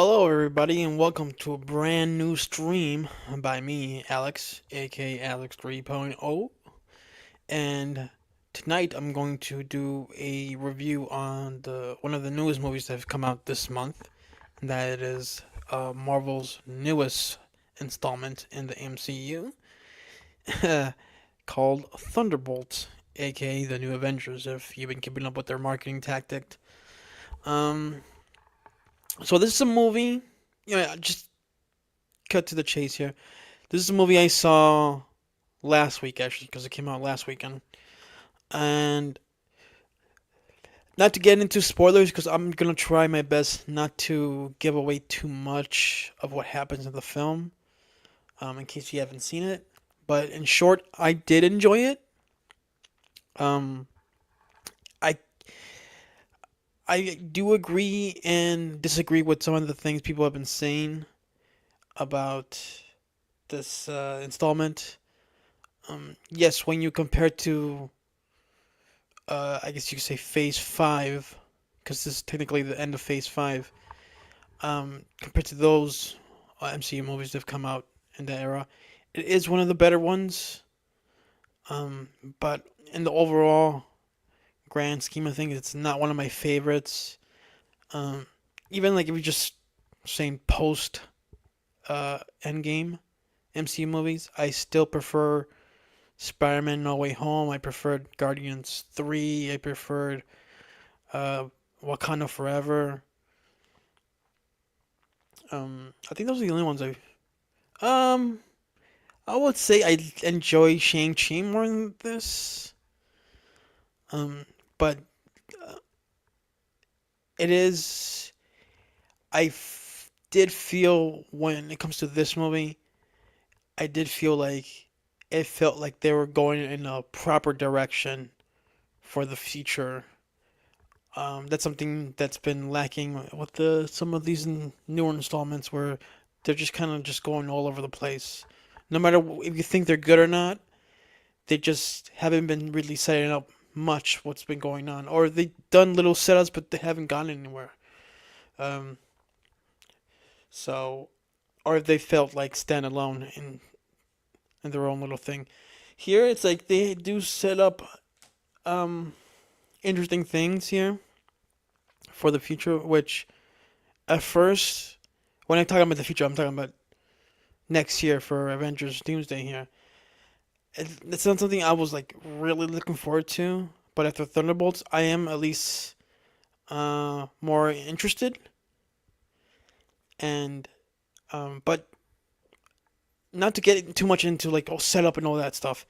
Hello, everybody, and welcome to a brand new stream by me, Alex, aka Alex 3.0. And tonight I'm going to do a review on the one of the newest movies that have come out this month, and that is Marvel's newest installment in the MCU called Thunderbolts, aka the New Avengers, if you've been keeping up with their marketing tactic. Um, so this is a movie. Just cut to the chase here. This is a movie I saw last week, actually, because it came out last weekend. And not to get into spoilers, because I'm gonna try my best not to give away too much of what happens in the film, in case you haven't seen it. But in short, I did enjoy it. Um, I I do agree and disagree with some of the things people have been saying about this installment. Yes, when you compare to I guess you could say Phase Five, because this is technically the end of Phase Five. Compared to those MCU movies that have come out in that era, it is one of the better ones. Um, but in the overall grand scheme of things, it's not one of my favorites. Um, Even like if you're just saying post Endgame MCU movies, I still prefer Spider-Man No Way Home. I preferred Guardians 3. I preferred uh, Wakanda Forever. I think those are the only ones um I would say I enjoy Shang-Chi more than this. But uh, it is did feel when it comes to this movie, I did feel like it felt like they were going in a proper direction for the future. That's something that's been lacking with the some of these newer installments where they're just kind of just going all over the place. No matter if you think they're good or not, they just haven't been really setting up much what's been going on, or they done little setups but they haven't gone anywhere. Um, so or they felt like standalone in their own little thing. Here it's like they do set up um interesting things here for the future, which at first, when I'm talking about the future, I'm talking about next year for Avengers Doomsday here. It's not something I was like really looking forward to, but after Thunderbolts, I am at least more interested. And but not to get too much into like setup and all that stuff.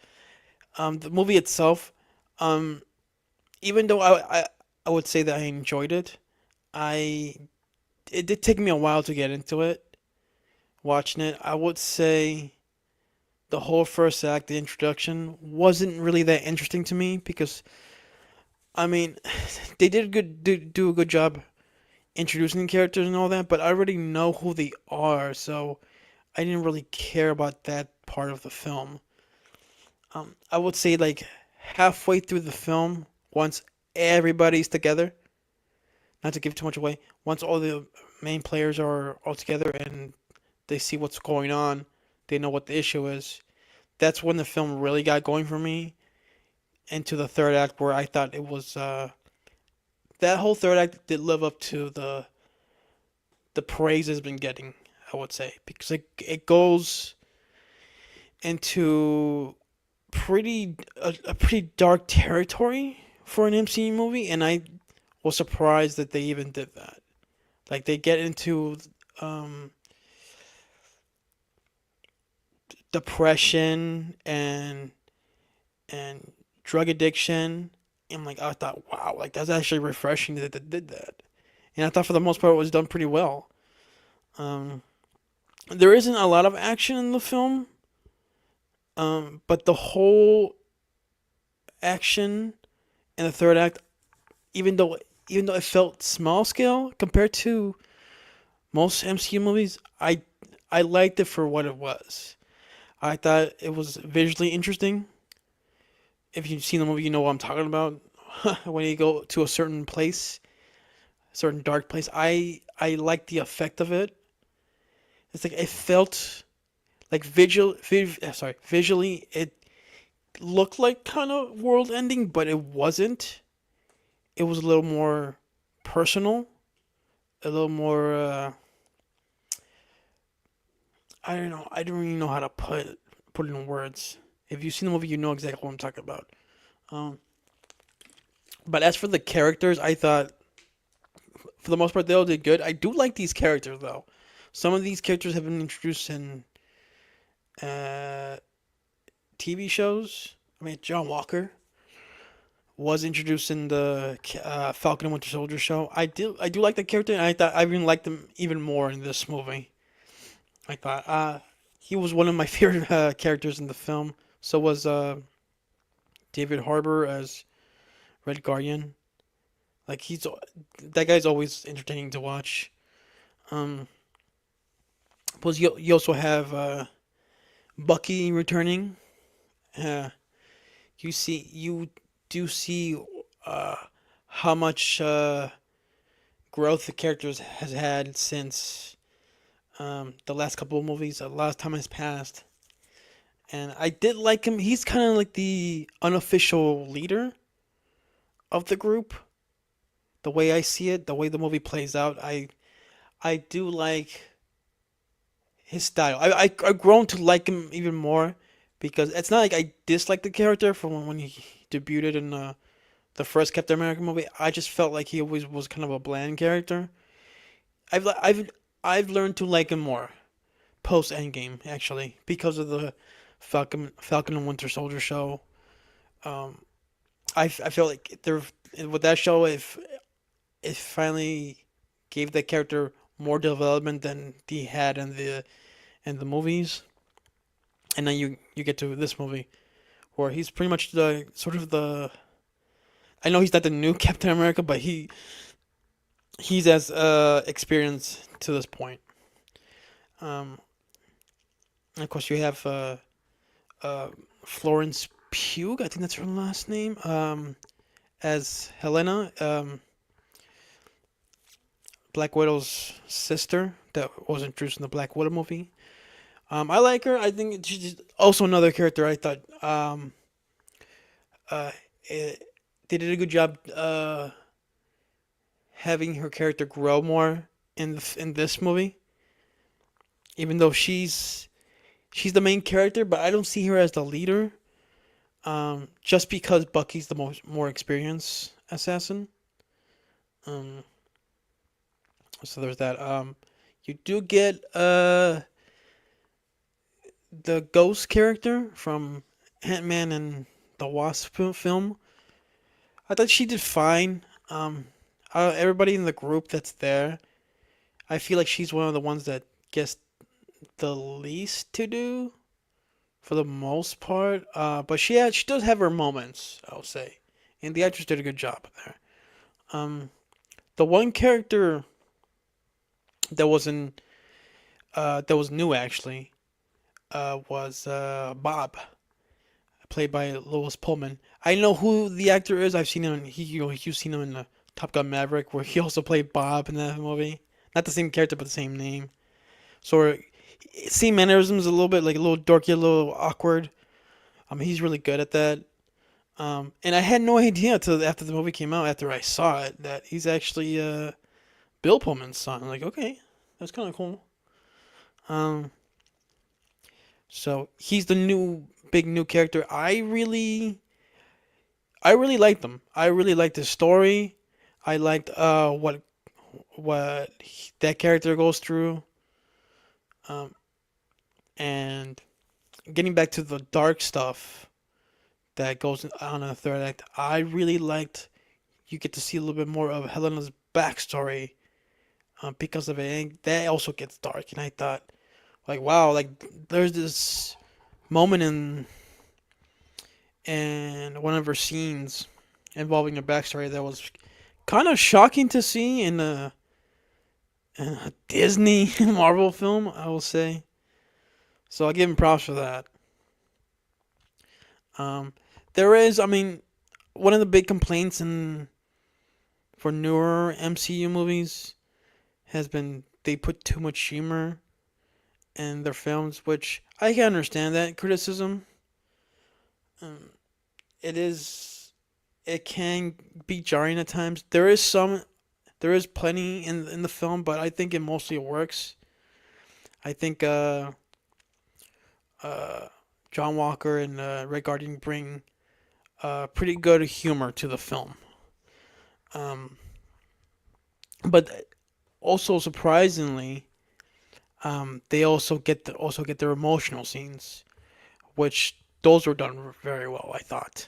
The movie itself, um, even though I would say that I enjoyed it, I it did take me a while to get into it. Watching it, I would say the whole first act, the introduction, wasn't really that interesting to me because I mean, they did do a good job introducing the characters and all that, but I already know who they are, so I didn't really care about that part of the film. I would say like halfway through the film, once everybody's together, not to give too much away, once all the main players are all together and they see what's going on, they know what the issue is. That's when the film really got going for me into the third act where I thought it was that whole third act did live up to the praise it's been getting, I would say, because it goes into a pretty dark territory for an MCU movie, and I was surprised that they even did that. Like they get into um, depression and drug addiction. And like I thought, wow, like that's actually refreshing that they did that. And I thought for the most part it was done pretty well. Um, there isn't a lot of action in the film, but the whole action in the third act, even though it felt small scale compared to most MCU movies, I liked it for what it was. I thought it was visually interesting. If you've seen the movie, you know what I'm talking about. When you go to a certain place, certain dark place. I like the effect of it. It's like it felt like visually it looked like kind of world ending, but it wasn't. It was a little more personal, a little more. I don't know. I don't really know how to put it in words. If you've seen the movie, you know exactly what I'm talking about. Um, but as for the characters, I thought for the most part they all did good. I do like these characters though. Some of these characters have been introduced in uh, TV shows. I mean, John Walker was introduced in the Falcon and Winter Soldier show. I do like the character, and I thought I even liked him even more in this movie. I thought he was one of my favorite characters in the film. So was David Harbour as Red Guardian. Like that guy's always entertaining to watch. Um, plus you also have Bucky returning. Uh, you do see uh, how much growth the characters has had since the last couple of movies. A lot of time has passed, and I did like him. He's kind of like the unofficial leader of the group. The way I see it, the way the movie plays out, I do like his style. I've grown to like him even more because it's not like I dislike the character from when he debuted in the first Captain America movie. I just felt like he always was kind of a bland character. I've I've I've learned to like him more post Endgame actually because of the Falcon and Winter Soldier show. Um, I feel like there with that show, if it finally gave that character more development than he had in the movies, and then you get to this movie where he's pretty much the sort of the. I know he's not the new Captain America, but he's as experienced to this point. Um, and of course, you have uh, Florence Pugh. I think that's her last name. As Helena, Black Widow's sister that was introduced in the Black Widow movie. I like her. I think she's also another character. I thought uh, it, they did a good job having her character grow more in this movie. Even though she's the main character, but I don't see her as the leader. Just because Bucky's the more experienced assassin. Um, so there's that. You do get the Ghost character from Ant Man and the Wasp film. I thought she did fine. Everybody in the group that's there, I feel like she's one of the ones that gets the least to do for the most part. But she does have her moments, I'll say, and the actress did a good job there. Um, the one character that wasn't that was new actually was Bob, played by Lois Pullman. I know who the actor is. I've seen him. You've seen him in Top Gun Maverick, where he also played Bob in that movie. Not the same character, but the same name. So same mannerisms, a little bit like a little dorky, a little awkward. He's really good at that. And I had no idea until after the movie came out, after I saw it, that he's actually Bill Pullman's son. I'm like, okay, that's kind of cool. Um, so he's the big new character. I really liked him. I really liked his story. I liked that character goes through. Um, and getting back to the dark stuff that goes on in the third act, I really liked. You get to see a little bit more of Helena's backstory because of it. And that also gets dark, and I thought, like, wow, like there's this moment in one of her scenes involving her backstory that was kind of shocking to see in a Disney Marvel film, I will say. So I give him props for that. Um, there is, I mean, one of the big complaints in for newer MCU movies has been they put too much humor in their films, which I can understand that criticism. Um, it is it can be jarring at times. There is plenty in the film, but I think it mostly works. I think uh, John Walker and Red Guardian bring pretty good humor to the film. Um, but also surprisingly, they also get their emotional scenes, which those were done very well. I thought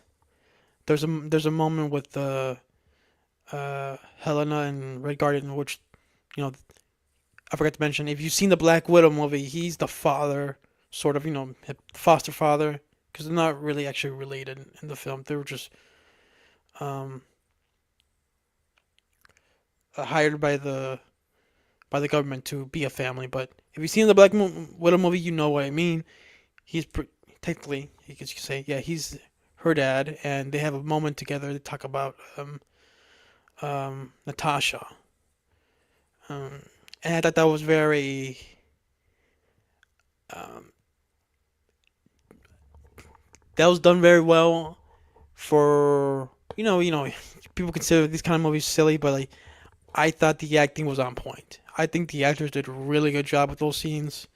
there's a moment with Helena and Red Guardian, in which you know I forgot to mention. If you've seen the Black Widow movie, he's the father, sort of foster father, because they're not really actually related in the film. They were just um, hired by the government to be a family. But if you've seen the Widow movie, you know what I mean. He's technically, you could say, yeah, he's her dad, and they have a moment together to talk about Natasha. Um, and I thought that was very, um, that was done very well for, people consider these kind of movies silly, but like, I thought the acting was on point. I think the actors did a really good job with those scenes.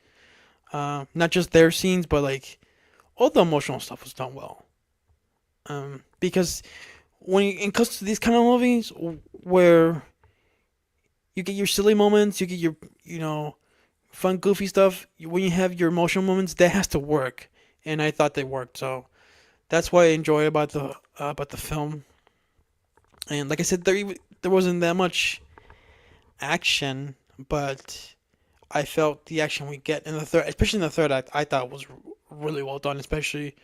Not just their scenes, but like all the emotional stuff was done well. Because when it comes to these kind of movies where you get your silly moments, you get your fun, goofy stuff. When you have your emotional moments, that has to work, and I thought they worked. So that's what I enjoy about the film. And like I said, there wasn't that much action, but I felt the action we get in the third, especially in the third act, I thought was really well done. Especially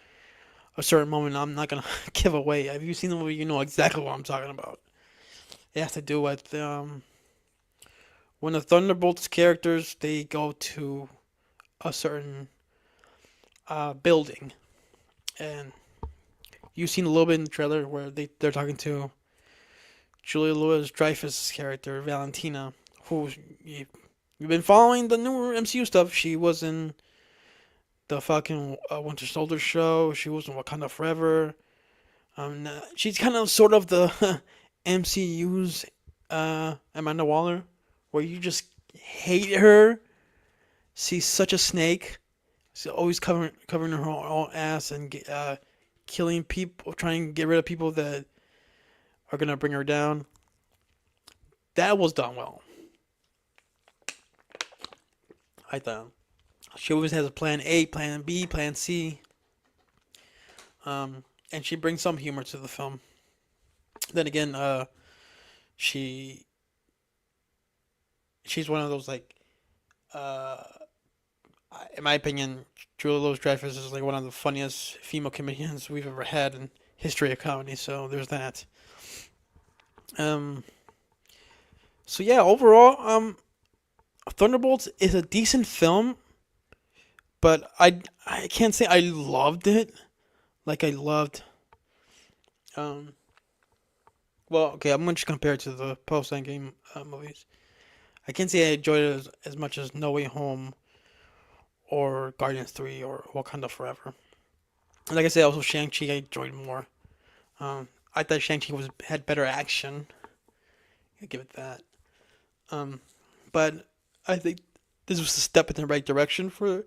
a certain moment I'm not gonna give away. If you've seen the movie, you know exactly what I'm talking about. It has to do with when the Thunderbolts characters they go to a certain building, and you've seen a little bit in the trailer where they're talking to Julia Louis Dreyfus' character Valentina, who you've been following the newer MCU stuff. She was in the fucking Winter Soldier show. She was in Wakanda Forever. She's kind of sort of the MCU's Amanda Waller, where you just hate her. She's such a snake. She's always covering her own ass and killing people, trying to get rid of people that are gonna bring her down. That was done well. I thought she always has a plan A, plan B, plan C, and she brings some humor to the film. Then again, she she's one of those like uh, in my opinion, Julia Louis Dreyfus is like one of the funniest female comedians we've ever had in history of comedy. So there's that. Um, so yeah, overall, Thunderbolts is a decent film, but I can't say I loved it. Like I loved. Um, well, okay, I'm gonna just compare it to the post Endgame movies. I can't say I enjoyed it as much as No Way Home or Guardians 3 or Wakanda Forever. And like I said, also Shang-Chi I enjoyed more. I thought Shang-Chi had better action. I give it that. Um, but I think this was a step in the right direction for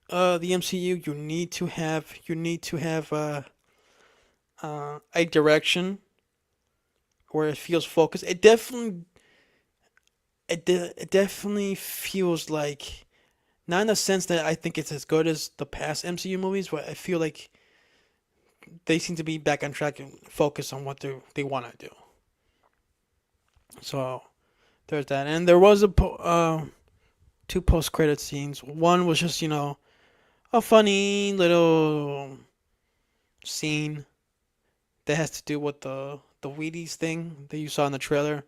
the MCU. You need to have a direction where it feels focused. It definitely feels like not in the sense that I think it's as good as the past MCU movies, but I feel like they seem to be back on track and focus on what they want to do. So there's that, and there was two post credit scenes. One was just a funny little scene that has to do with the Wheaties thing that you saw in the trailer,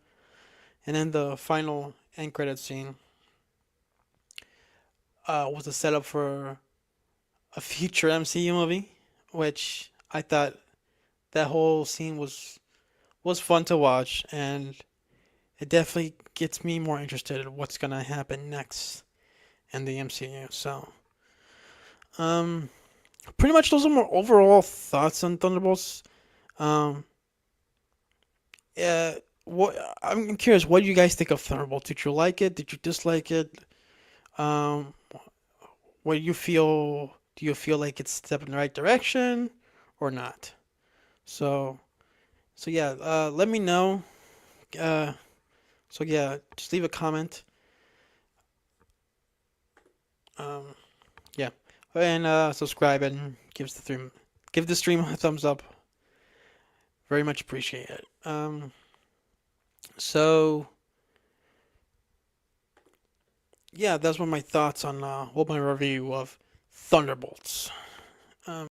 and then the final end credit scene was a setup for a future MCU movie, which I thought that whole scene was fun to watch, and it definitely gets me more interested in what's gonna happen next in the MCU. So, um, pretty much those are my overall thoughts on Thunderbolts. Um, yeah, what I'm curious, what do you guys think of Thunderbolts? Did you like it? Did you dislike it? Um, what do you feel? Do you feel like it's a step in the right direction or not? So, so yeah, let me know. Uh, so yeah, just leave a comment. Um, yeah, and subscribe and give the stream a thumbs up. Very much appreciate it. So yeah, that's what my thoughts on what my review of Thunderbolts. Um,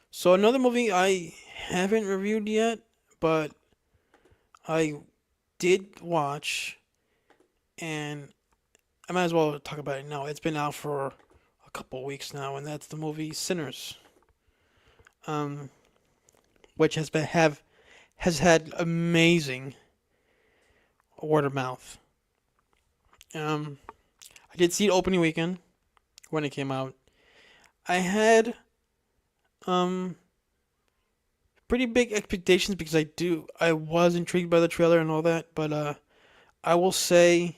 so another movie I haven't reviewed yet, but I did watch, and I might as well talk about it now. It's been out for a couple weeks now, and that's the movie Sinners, um, which has had amazing word of mouth. Um, I did see it opening weekend when it came out. I had um pretty big expectations because I was intrigued by the trailer and all that, but I will say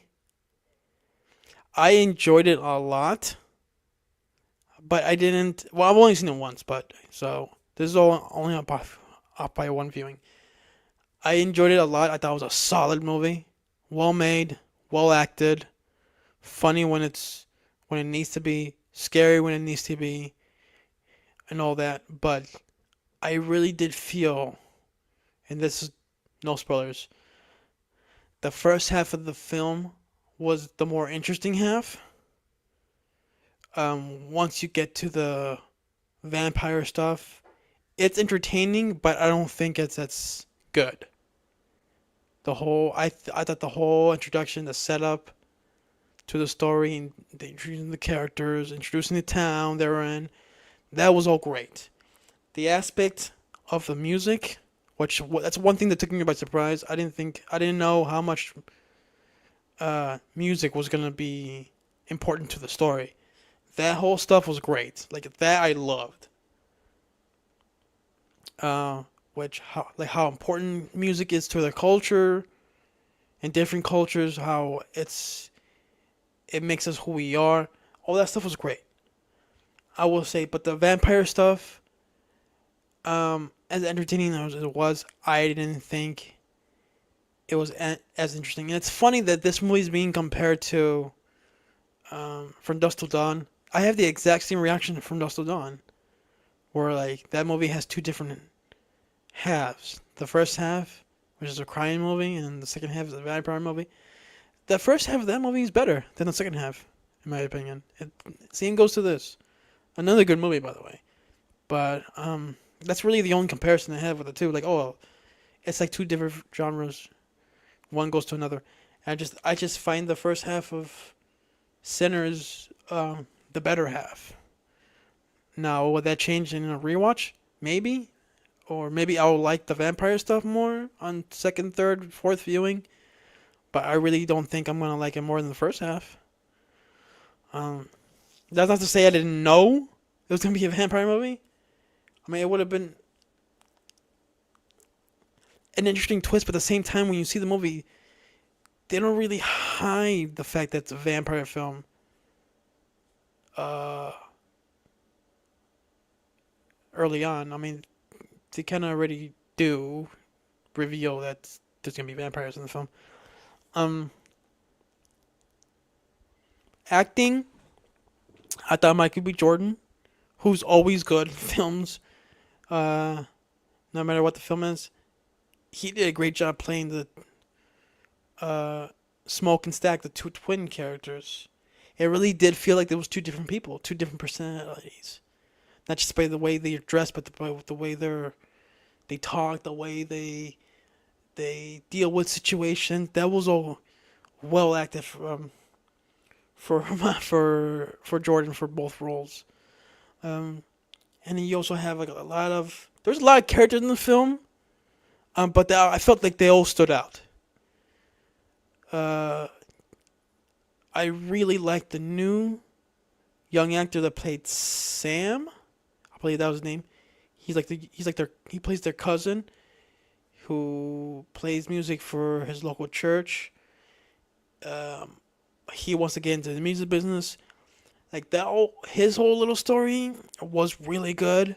I enjoyed it a lot, but I didn't. Well, I've only seen it once, but so this is all only up by one viewing. I enjoyed it a lot. I thought it was a solid movie, well made, well acted, funny when it needs to be, scary when it needs to be, and all that. But I really did feel, and this is no spoilers, the first half of the film was the more interesting half. Once you get to the vampire stuff, it's entertaining, but I don't think it's that's good. I thought the whole introduction, the setup to the story, and introducing the characters, introducing the town they were in, that was all great. The aspect of the music, which that's one thing that took me by surprise. I didn't know how much music was gonna be important to the story. That whole stuff was great. Like that, I loved. Uh, which how important music is to their culture and different cultures. How it makes us who we are. All that stuff was great. I will say, but the vampire stuff, as entertaining as it was, I didn't think it was as interesting. And it's funny that this movie is being compared to From Dusk Till Dawn. I have the exact same reaction from Dusk Till Dawn, where like that movie has two different halves. The first half, which is a crime movie, and the second half is a vampire movie. The first half of that movie is better than the second half, in my opinion. Same goes to this. Another good movie, by the way. But that's really the only comparison I have with the two. Like, oh, it's like two different genres. One goes to another. I just find the first half of Sinners the better half. Now, would that change in a rewatch? Maybe, or maybe I'll like the vampire stuff more on second, third, fourth viewing. But I really don't think I'm gonna like it more than the first half. Um, that's not to say I didn't know it was gonna be a vampire movie. I mean, it would have been an interesting twist, but at the same time, when you see the movie, they don't really hide the fact that it's a vampire film. Uh, Early on, I mean, they kind of already do reveal that there's gonna be vampires in the film. Um, Acting, I thought Michael B. Jordan, who's always good in films, uh, no matter what the film is, he did a great job playing the uh, Smoke and Stack, the two twin characters. It really did feel like there was two different people, two different personalities. Not just by the way they're dressed, but by the way they talk, the way they deal with situations. That was all well acted for for Jordan for both roles. Um, and then you also have like there's a lot of characters in the film, but I felt like they all stood out. Uh, I really like the new young actor that played Sam. I believe that was his name. He plays their cousin who plays music for his local church. Um, he wants to get into the music business. Like his whole little story was really good.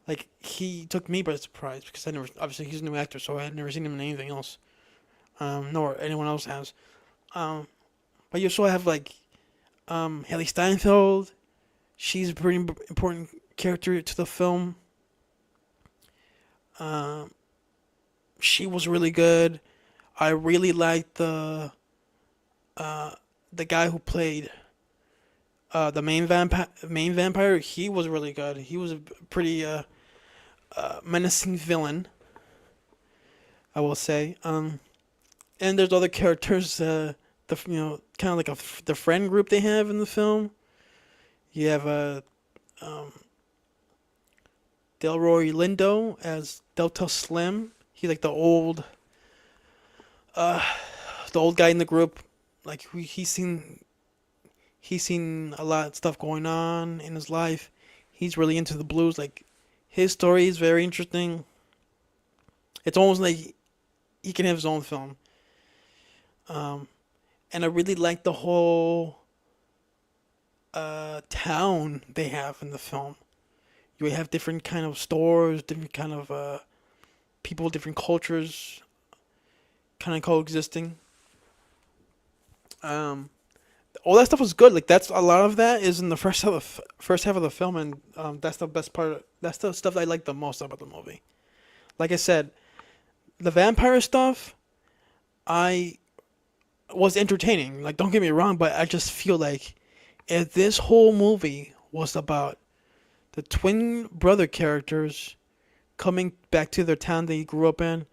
Like he took me by surprise because I never obviously he's a new actor, so I had never seen him in anything else. Nor anyone else has. Um, but you also have like Haley Steinfeld. She's a pretty important character to the film. Um, she was really good. I really liked uh, the guy who played the main vampire. He was really good. He was a pretty menacing villain, I will say. And there's other characters. Kind of like the friend group they have in the film. You have um, Delroy Lindo as Delta Slim. He's like uh, the old guy in the group. Like he's seen a lot of stuff going on in his life. He's really into the blues. Like his story is very interesting. It's almost like he can have his own film. Um, and I really like the whole town they have in the film. You have different kind of stores, different kind of people, different cultures, kind of coexisting. Um, all that stuff was good. Like that's a lot of that is in the first half of the film, and that's the best part. That's the stuff I like the most about the movie. Like I said, the vampire stuff, I was entertaining. Like don't get me wrong, but I just feel like if this whole movie was about the twin brother characters coming back to their town they grew up in,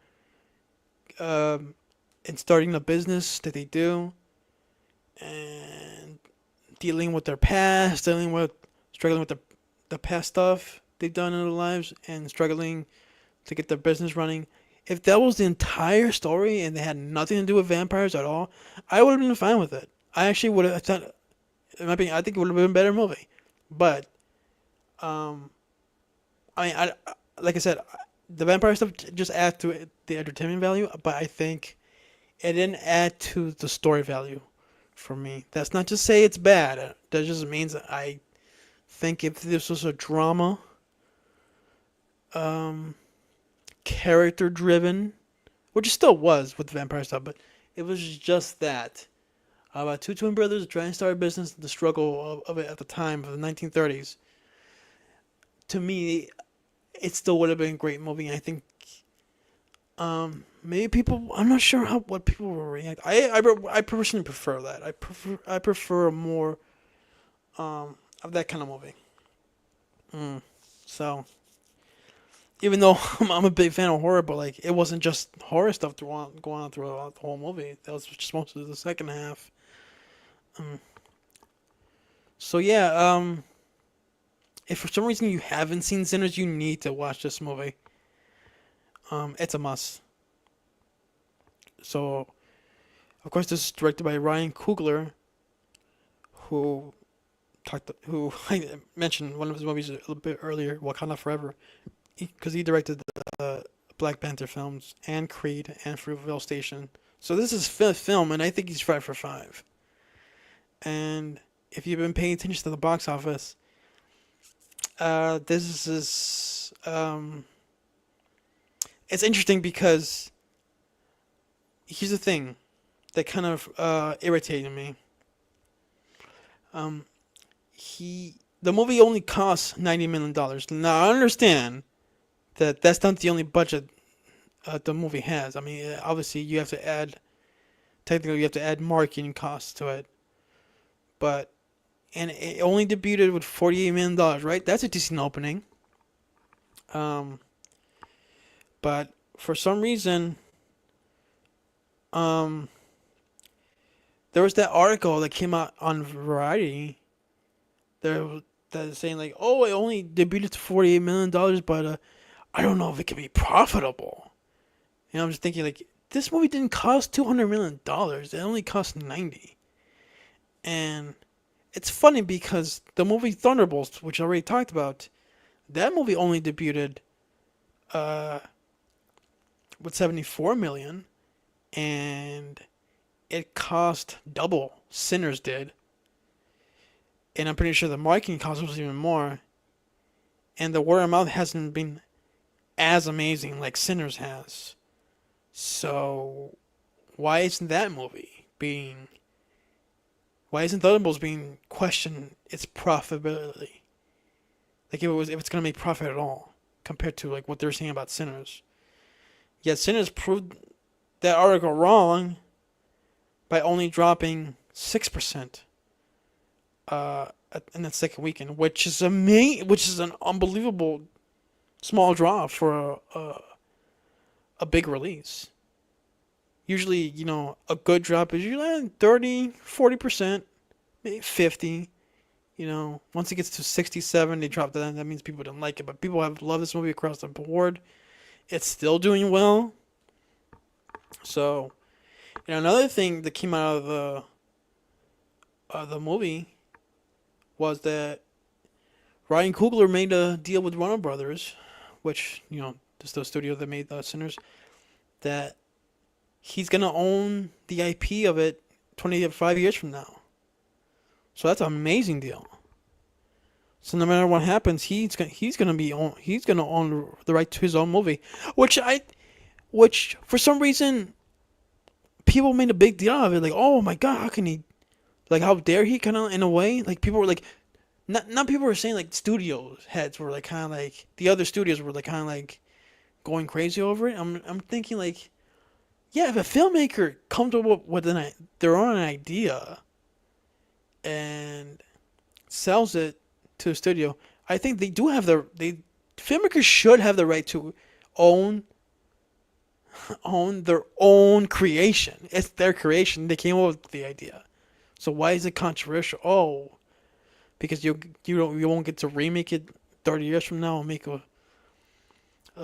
um, and starting the business that they do, and dealing with their past, struggling with the past stuff they've done in their lives, and struggling to get their business running. If that was the entire story and they had nothing to do with vampires at all, I would have been fine with it. I actually would have thought, in my opinion, I think it would have been a better movie. But um, I mean, like I said, the vampire stuff just adds to it, the entertainment value. But I think it didn't add to the story value for me. That's not to say it's bad. That just means that I think if this was a drama, um, character driven, which it still was with the vampire stuff, but it was just that about two twin brothers trying to start a business, the struggle of it at the time of the 1930s. To me, it still would have been a great movie. And I think maybe people. I'm not sure how what people will react. I personally prefer that. I prefer more of that kind of movie. Mm. So even though I'm a big fan of horror, but like it wasn't just horror stuff going on throughout the whole movie. That was just most of the second half. Um, so yeah, if for some reason you haven't seen Sinners, you need to watch this movie. It's a must. So of course this is directed by Ryan Coogler, who who I mentioned one of his movies a little bit earlier, Wakanda Forever, because he directed the Black Panther films and Creed and Fruitvale Station. So this is his fifth film, and I think he's 5 for 5. And if you've been paying attention to the box office, this is it's interesting because here's the thing that kind of irritated me. Um, the movie only cost $90 million. Now I understand that that's not the only budget the movie has. I mean, obviously technically you have to add marketing costs to it, but and it only debuted with $48 million, right? That's a decent opening. Um, but for some reason, um, there was that article that came out on Variety there that is saying like, oh, it only debuted to $48 million, but I don't know if it can be profitable. I'm just thinking like, this movie didn't cost $200 million. It only cost 90. And it's funny because the movie Thunderbolts, which I already talked about, that movie only debuted uh with 74 million, and it cost double Sinners did. And I'm pretty sure the marketing cost was even more. And the word of mouth hasn't been as amazing like Sinners has. So why isn't that movie being? Why isn't Thunderbolts being questioned its profitability? Like if it's gonna make profit at all compared to like what they're saying about Sinners. Yet Sinners proved that article wrong by only dropping 6% in that second weekend, which is which is an unbelievable small drop for a big release. Usually, a good drop is usually 30, 40%, maybe 50. Once it gets to 67, they drop that. That means people didn't like it. But people have loved this movie across the board. It's still doing well. So, another thing that came out of the movie was that Ryan Coogler made a deal with Warner Brothers, which, is the studio that made the Sinners, that he's going to own the IP of it 25 years from now. So that's an amazing deal. So no matter what happens, he's gonna own the right to his own movie, which for some reason people made a big deal of it. Like, oh my god, how can he? Like, how dare he? Kind of in a way, like people were like, not people were saying like studios heads were like kind of like the other studios were like kind of like going crazy over it. I'm thinking like, yeah, if a filmmaker comes up with their own idea and sells it to a studio, I think they do have filmmakers should have the right to own their own creation. It's their creation. They came up with the idea. So why is it controversial? Oh, because you won't get to remake it 30 years from now and make a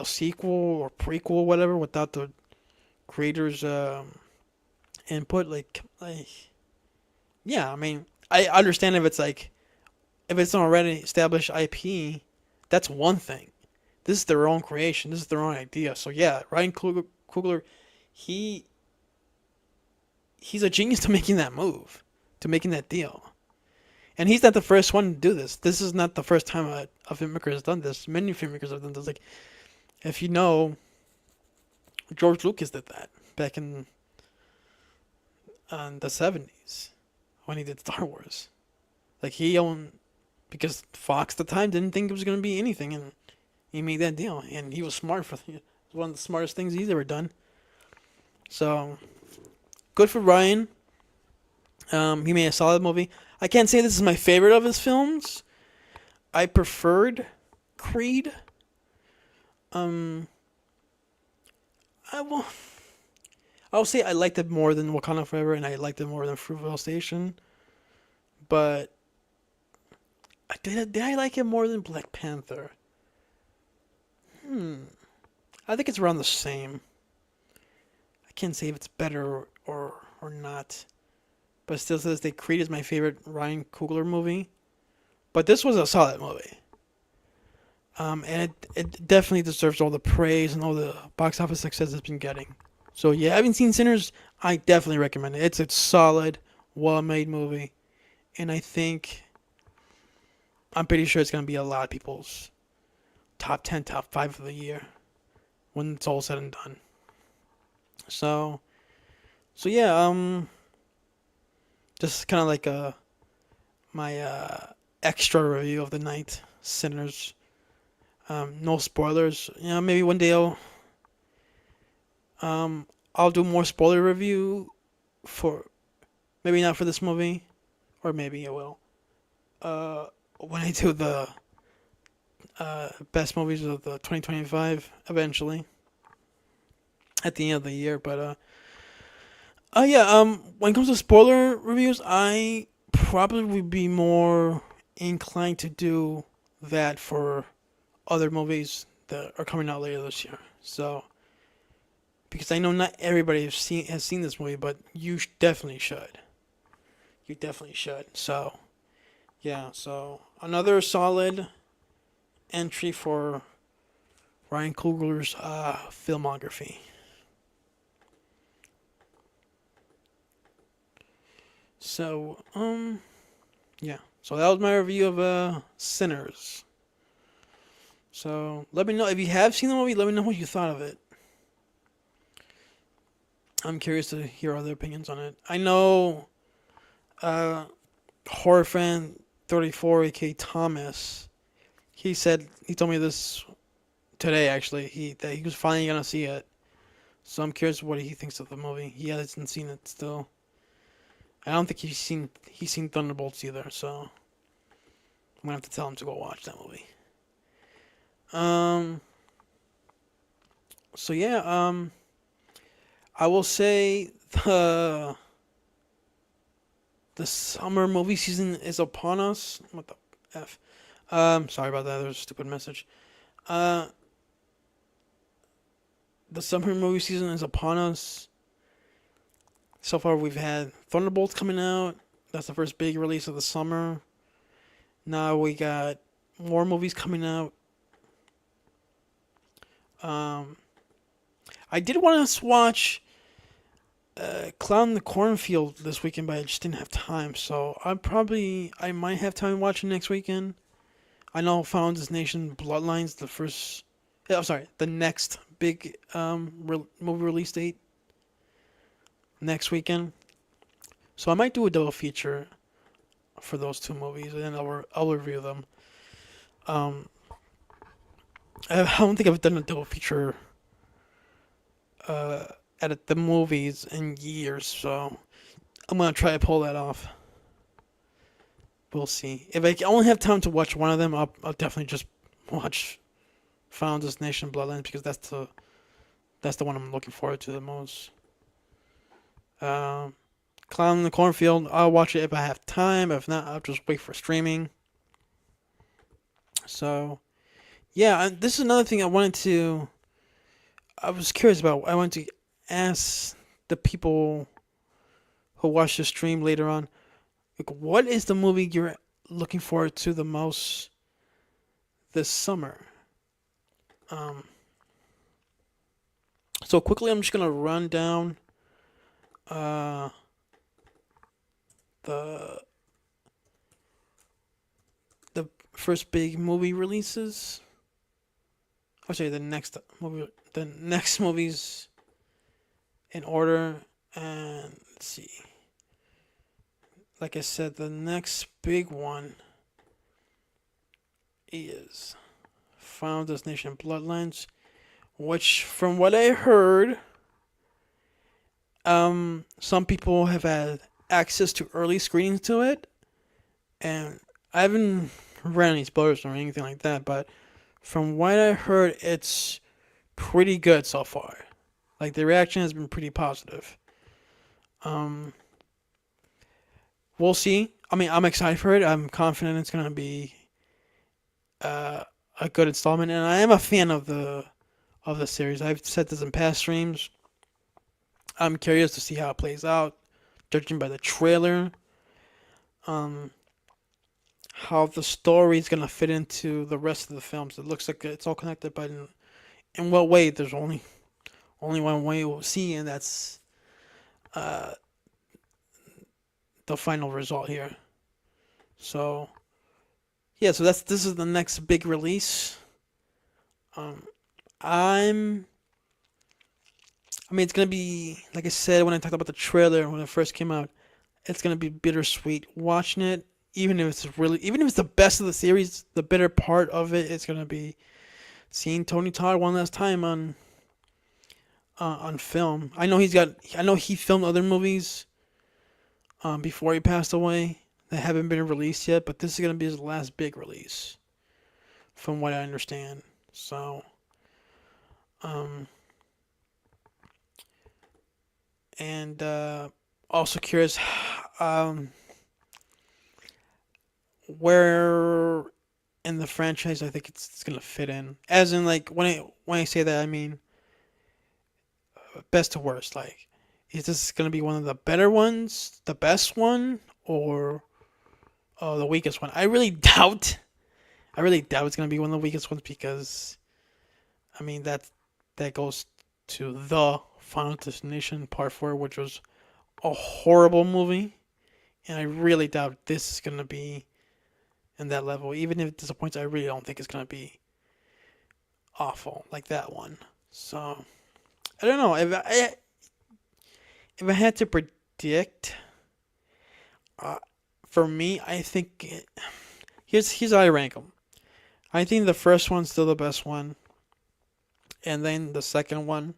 sequel or prequel or whatever without the creators' input. Like, yeah, I mean, I understand if it's an already established IP, that's one thing. This is their own creation. This is their own idea. So yeah, Ryan Coogler, he's a genius to making that move, to making that deal. And he's not the first one to do this. This is not the first time a filmmaker has done this. Many filmmakers have done this. Like, if you know, George Lucas did that back in the 70s when he did Star Wars. Like, he owned, because Fox at the time didn't think it was going to be anything, and he made that deal. And he was smart for it. It's one of the smartest things he's ever done. So, good for Ryan. He made a solid movie. I can't say this is my favorite of his films. I preferred Creed. I'll say I liked it more than Wakanda Forever, and I liked it more than Fruitvale Station. But did I like it more than Black Panther? I think it's around the same. I can't say if it's better or not. But still to this day, Creed is my favorite Ryan Coogler movie. But this was a solid movie. And it definitely deserves all the praise and all the box office success it's been getting. So yeah, I haven't seen Sinners. I definitely recommend it. It's a solid, well-made movie. And I'm pretty sure it's going to be a lot of people's top 10, top 5 of the year when it's all said and done. So yeah, just kind of like my extra review of the night, Sinners. No spoilers. Maybe one day I'll do more spoiler review for, maybe not for this movie, or maybe I will. When I do the best movies of the 2025 eventually at the end of the year, but yeah, when it comes to spoiler reviews, I probably would be more inclined to do that for other movies that are coming out later this year. So because I know not everybody has seen this movie, but you definitely should. You definitely should. So yeah, so another solid entry for Ryan Coogler's filmography. So yeah. So that was my review of Sinners. So let me know if you have seen the movie. Let me know what you thought of it. I'm curious to hear other opinions on it. I know uh, horror fan 34 aka Thomas. He told me this today actually. That he was finally gonna see it. So I'm curious what he thinks of the movie. He hasn't seen it still. I don't think he's seen Thunderbolts either. So I'm gonna have to tell him to go watch that movie. Um. So yeah. I will say the summer movie season is upon us. What the f? Sorry about that. There was a stupid message. Uh, the summer movie season is upon us. So far, we've had Thunderbolts coming out. That's the first big release of the summer. Now we got more movies coming out. Um, I did want to watch Clown in the Cornfield this weekend, but I just didn't have time. So I might have time to watch it next weekend. I know Founders Nation Bloodlines the first. I'm sorry, the next big movie release date next weekend. So I might do a double feature for those two movies, and then I'll review them. Um, I don't think I've done a double feature uh, at the movies in years, so I'm gonna try to pull that off. We'll see. If I only have time to watch one of them, I'll definitely just watch Founders Nation Bloodlines because that's the one I'm looking forward to the most. Um, Clown in the Cornfield, I'll watch it if I have time. If not, I'll just wait for streaming. So yeah, this is another thing I wanted to. I was curious about. I wanted to ask the people who watch the stream later on, like, what is the movie you're looking forward to the most this summer? Um, so quickly, I'm just gonna run down uh, the the first big movie releases. I'll say the next movies in order, and let's see. Like I said, the next big one is Final Destination Bloodlines, which, from what I heard, some people have had access to early screenings to it, and I haven't read any spoilers or anything like that, but from what I heard, it's pretty good so far. Like the reaction has been pretty positive. Um, we'll see. I mean, I'm excited for it. I'm confident it's gonna be uh, a good installment, and I am a fan of the series. I've said this in past streams. I'm curious to see how it plays out, judging by the trailer. Um, how the story is gonna fit into the rest of the films. It looks like it's all connected, but in what way? There's only one way we'll see, and that's uh, the final result here. So yeah, so this is the next big release. Um, I'm. I mean, it's gonna be like I said when I talked about the trailer when it first came out. It's gonna be bittersweet watching it. Even if it's the best of the series, the bitter part of it is gonna be seeing Tony Todd one last time on film. I know he filmed other movies before he passed away that haven't been released yet, but this is gonna be his last big release, from what I understand. So, um, and also curious, um, where in the franchise I think it's gonna fit in. As in, like when I say that, I mean best to worst. Like, is this gonna be one of the better ones, the best one, or the weakest one? I really doubt. I really doubt it's gonna be one of the weakest ones because I mean that goes to the Final Destination Part Four, which was a horrible movie, and I really doubt this is gonna be in that level. Even if it disappoints, I really don't think it's gonna be awful like that one. So I don't know if I had to predict. Uh, for me, I think here's how I rank them. I think the first one's still the best one, and then the second one,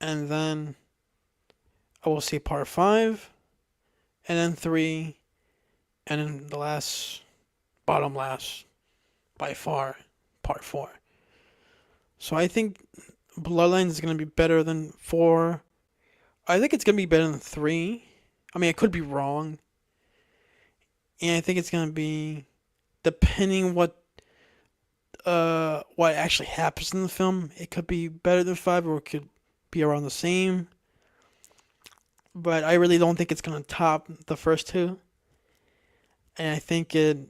and then I will say part five, and then three, and then the last, bottom last, by far, part four. So I think Bloodlines is gonna be better than four. I think it's gonna be better than three. I mean, I could be wrong, and I think it's gonna be depending what actually happens in the film. It could be better than five, or it could be around the same. But I really don't think it's gonna top the first two, and I think it's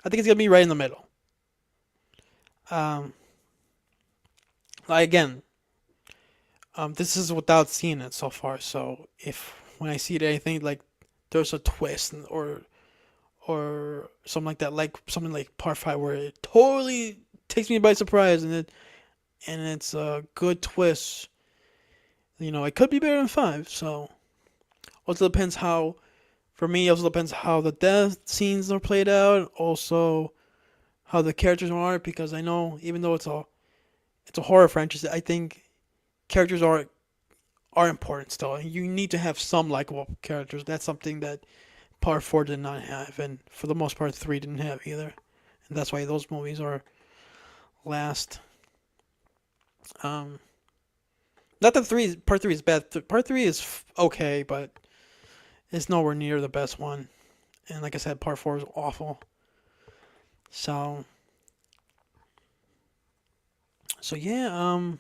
gonna be right in the middle. Um, like again, this is without seeing it so far. So if when I see it, I think like there's a twist or something like that, like something like Part Five, where it totally takes me by surprise, and it's a good twist. It could be better than five. So also depends how. For me, it also depends how the death scenes are played out. Also, how the characters are, because I know even though it's a horror franchise, I think characters are important still. You need to have some likable characters. That's something that Part Four did not have, and for the most part, three didn't have either. And that's why those movies are last. Um, Not that Part Three is bad. Part Three is okay, but it's nowhere near the best one. And like I said, Part Four is awful. So yeah.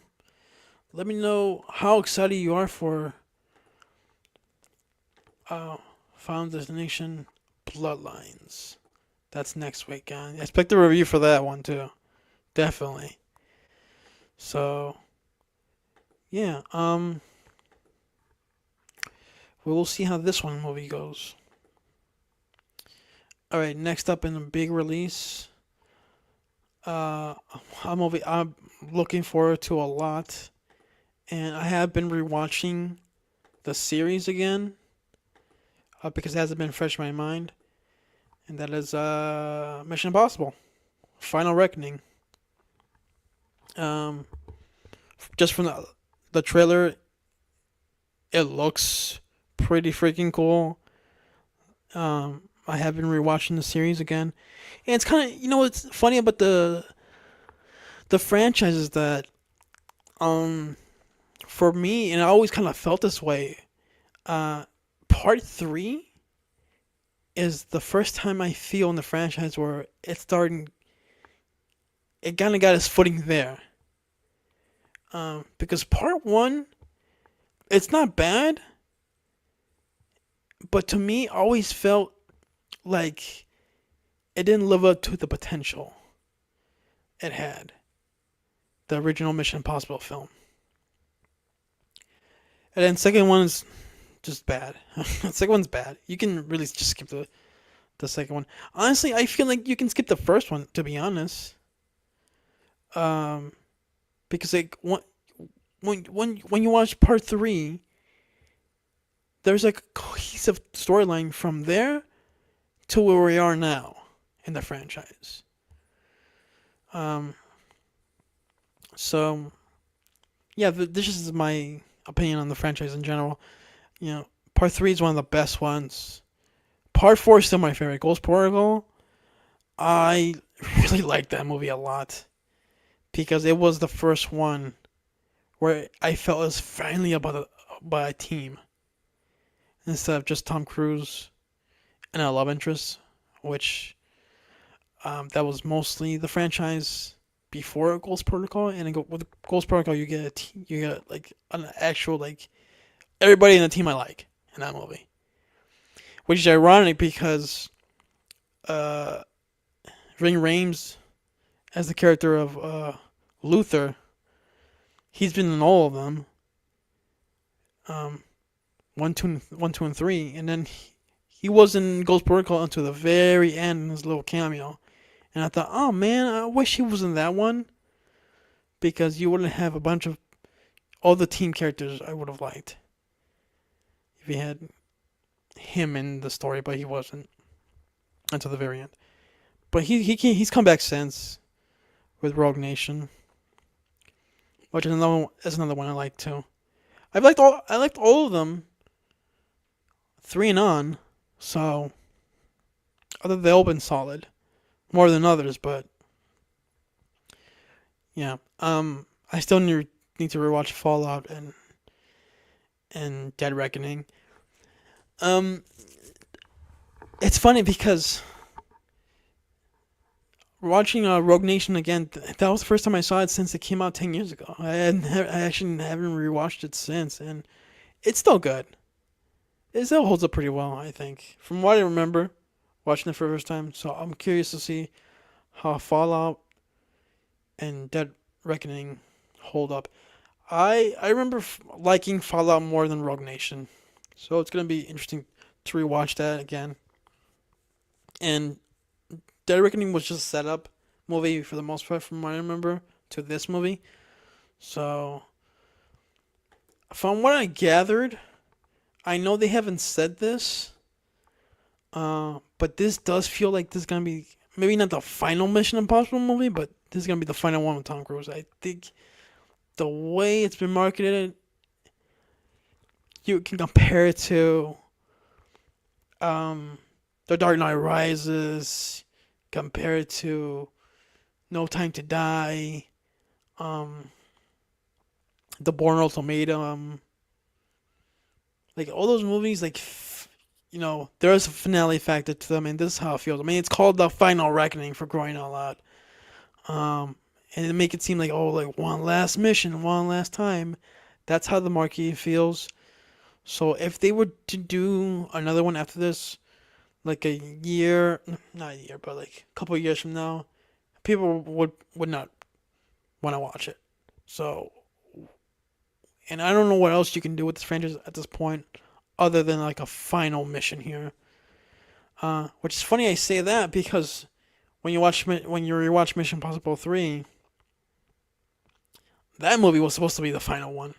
Let me know how excited you are for uh Final Destination Bloodlines. That's next week, and expect a review for that one too. Definitely. So yeah. We will see how this one movie goes. All right. Next up in a big release, uh, a movie I'm looking forward to a lot, and I have been rewatching the series again because it hasn't been fresh in my mind, and that is Mission Impossible: Final Reckoning. Um, just from the trailer, it looks pretty freaking cool. I have been rewatching the series again, and it's kind of what's funny about the franchise is that for me, and I always kind of felt this way. Uh, Part three is the first time I feel in the franchise where it's starting. It kind of got its footing there. Because part one, it's not bad, but to me, always felt like it didn't live up to the potential it had. The original Mission Impossible film. And then second one is just bad. The second one's bad. You can really just skip the second one. Honestly, I feel like you can skip the first one, to be honest. Um, because like when you watch part three, there's like a cohesive storyline from there to where we are now in the franchise. Um, so yeah, this is my opinion on the franchise in general. Part three is one of the best ones. Part four is still my favorite. Ghost Protocol. I really liked that movie a lot because it was the first one where I felt it was finally about a team instead of just Tom Cruise and a love interest, which that was mostly the franchise. before Ghost Protocol, and then with Ghost Protocol you get like an actual like everybody in the team I like in that movie, which is ironic because uh, Ving Rhames as the character of Luther, he's been in all of them, um, one, two, and three, and then he was in Ghost Protocol until the very end in his little cameo, and I thought, oh man, I wish he was in that one because you wouldn't have a bunch of all the team characters I would have liked if you had him in the story, but he wasn't until the very end. But he's come back since with Rogue Nation, which is another one I like too. I liked all of them, three and on. So other they all been solid, more than others, but yeah. I still need to rewatch Fallout and Dead Reckoning. Um, it's funny because watching Rogue Nation again, that was the first time I saw it since it came out 10 years ago. I actually haven't rewatched it since, and it's still good. It still holds up pretty well, I think, from what I remember watching it for the first time. So I'm curious to see how Fallout and Dead Reckoning hold up. I remember liking Fallout more than Rogue Nation, so it's gonna be interesting to rewatch that again. And Dead Reckoning was just a setup movie for the most part, from what I remember, to this movie. So, from what I gathered, I know they haven't said this, but this does feel like this is gonna be maybe not the final Mission Impossible movie, but this is gonna be the final one with Tom Cruise. I think the way it's been marketed, you can compare it to The Dark Knight Rises, compare it to No Time to Die, um, The Bourne Ultimatum, like all those movies, like there is a finale factor to them, and this is how it feels. I mean, it's called The Final Reckoning for crying out loud. And it make it seem like, oh, like one last mission, one last time. That's how the marquee feels. So if they were to do another one after this, like a year, not a year, but like a couple of years from now, people would not want to watch it. So, and I don't know what else you can do with this franchise at this point, other than like a final mission here. Which is funny I say that because when you rewatch Mission Impossible 3, that movie was supposed to be the final one.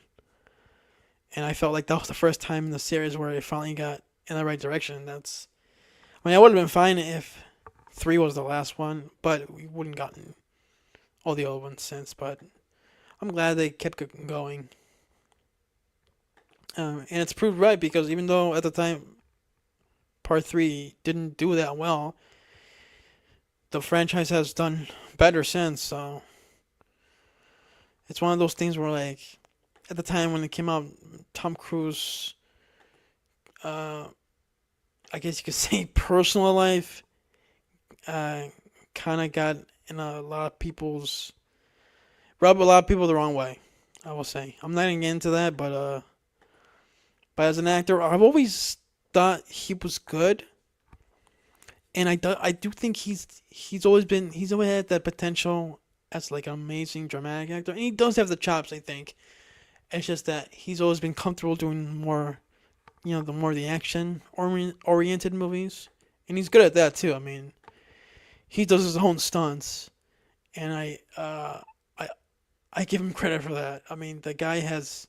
And I felt like that was the first time in the series where it finally got in the right direction. I mean, I would have been fine if 3 was the last one, but we wouldn't gotten all the other ones since. But I'm glad they kept going. And it's proved right because even though at the time Part 3 didn't do that well, the franchise has done better since. So it's one of those things where, like, at the time when it came out, Tom Cruise, I guess you could say, personal life, kind of got in a lot of people's, rubbed a lot of people the wrong way. I will say. I'm not getting into that, but as an actor, I've always thought he was good, and I do think he's always had that potential as like an amazing dramatic actor, and he does have the chops. I think it's just that he's always been comfortable doing more, the action oriented movies, and he's good at that too. I mean, he does his own stunts, and I give him credit for that. I mean, the guy has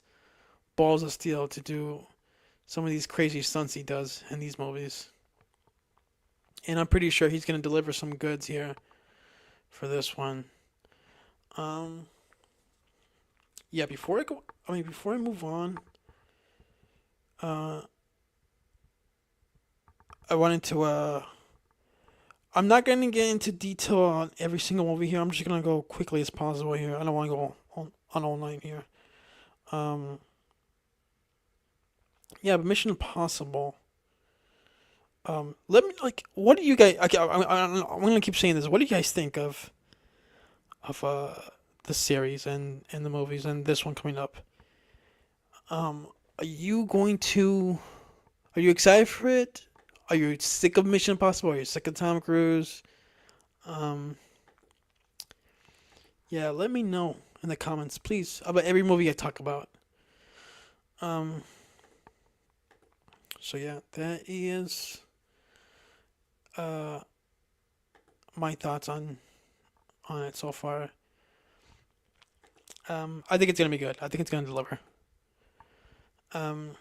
balls of steel to do some of these crazy stunts he does in these movies. And I'm pretty sure he's going to deliver some goods here for this one. Yeah, before I move on, uh, I wanted to, I'm not going to get into detail on every single movie here. I'm just going to go quickly as possible here. I don't want to go on all night here. Um, yeah, but Mission Impossible. Let me, like, what do you guys? Okay, I'm gonna keep saying this. What do you guys think of of the series and the movies and this one coming up. Are you going to? Are you excited for it? Are you sick of Mission Impossible? Are you sick of Tom Cruise? Um, yeah, let me know in the comments, please, about every movie I talk about. Um, so yeah, that is uh my thoughts on it so far. I think it's gonna be good. I think it's gonna deliver. Um,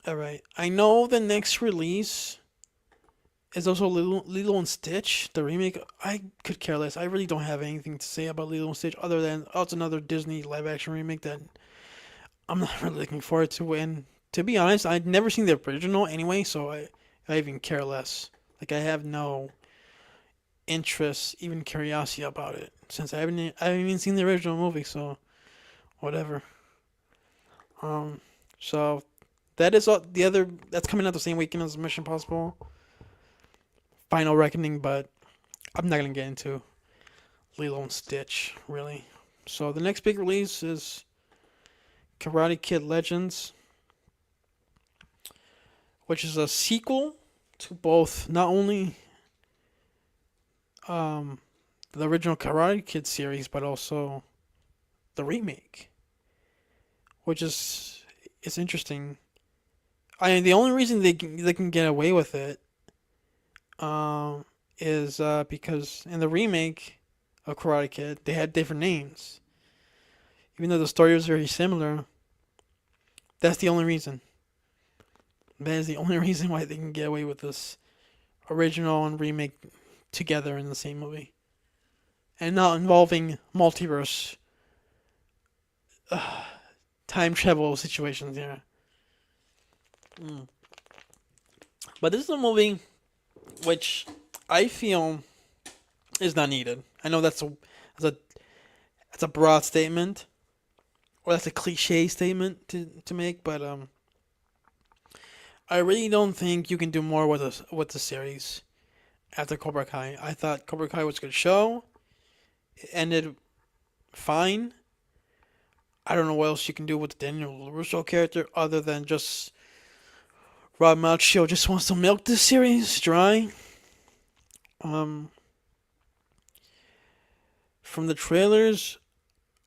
all right. I know the next release is also Lilo and Stitch, the remake. I could care less. I really don't have anything to say about Lilo and Stitch other than oh, it's another Disney live action remake that I'm not really looking forward to. And to be honest, I'd never seen the original anyway, so I even care less. Like I have no interest, even curiosity about it since I haven't even seen the original movie. So whatever. Um, so that is all, the other that's coming out the same weekend as Mission Impossible Final Reckoning, but I'm not gonna get into Lilo and Stitch really. So the next big release is Karate Kid Legends, which is a sequel to both not only um, the original Karate Kid series, but also the remake, which is it's interesting. I mean, the only reason they can get away with it is because in the remake of Karate Kid they had different names, even though the story was very similar. That's the only reason. That is the only reason why they can get away with this original and remake together in the same movie, and not involving multiverse uh, time travel situations here. Mm. But this is a movie which I feel is not needed. I know that's a that's a broad statement, or that's a cliche statement to make, but I really don't think you can do more with the series after Cobra Kai. I thought Cobra Kai was a good show. It ended fine. I don't know what else you can do with the Daniel Russo character other than just Rob Macchio just wants to milk this series dry. Um, from the trailers,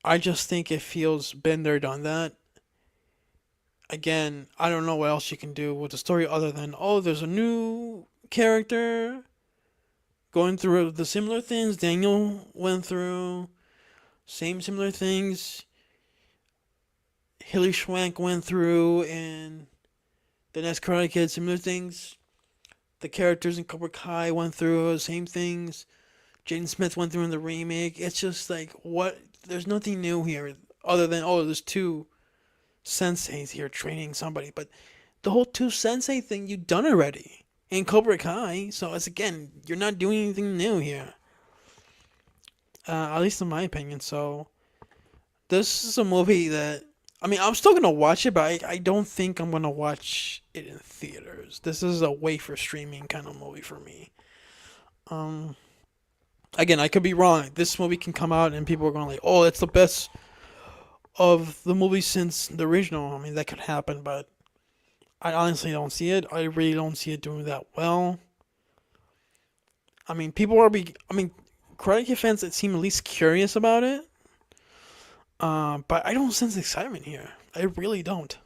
I just think it feels been there, done that. Again, I don't know what else you can do with the story other than oh, there's a new character going through the similar things Daniel went through, same similar things Hilly Swank went through, and the next Karate Kid, similar things. The characters in Cobra Kai went through the same things Jaden Smith went through in the remake. It's just like what? There's nothing new here other than oh, there's two senseis here training somebody, but the whole two sensei thing you've done already in Cobra Kai. So it's again, you're not doing anything new here, at least in my opinion. So this is a movie that I mean, I'm still gonna watch it, but I don't think I'm gonna watch it in theaters. This is a wait for streaming kind of movie for me. Um, again, I could be wrong. This movie can come out and people are going like, "Oh, it's the best of the movie since the original." I mean, that could happen, but I honestly don't see it. I really don't see it doing that well. I mean, I mean, Karate Kid fans that seem at least curious about it. But I don't sense excitement here. I really don't.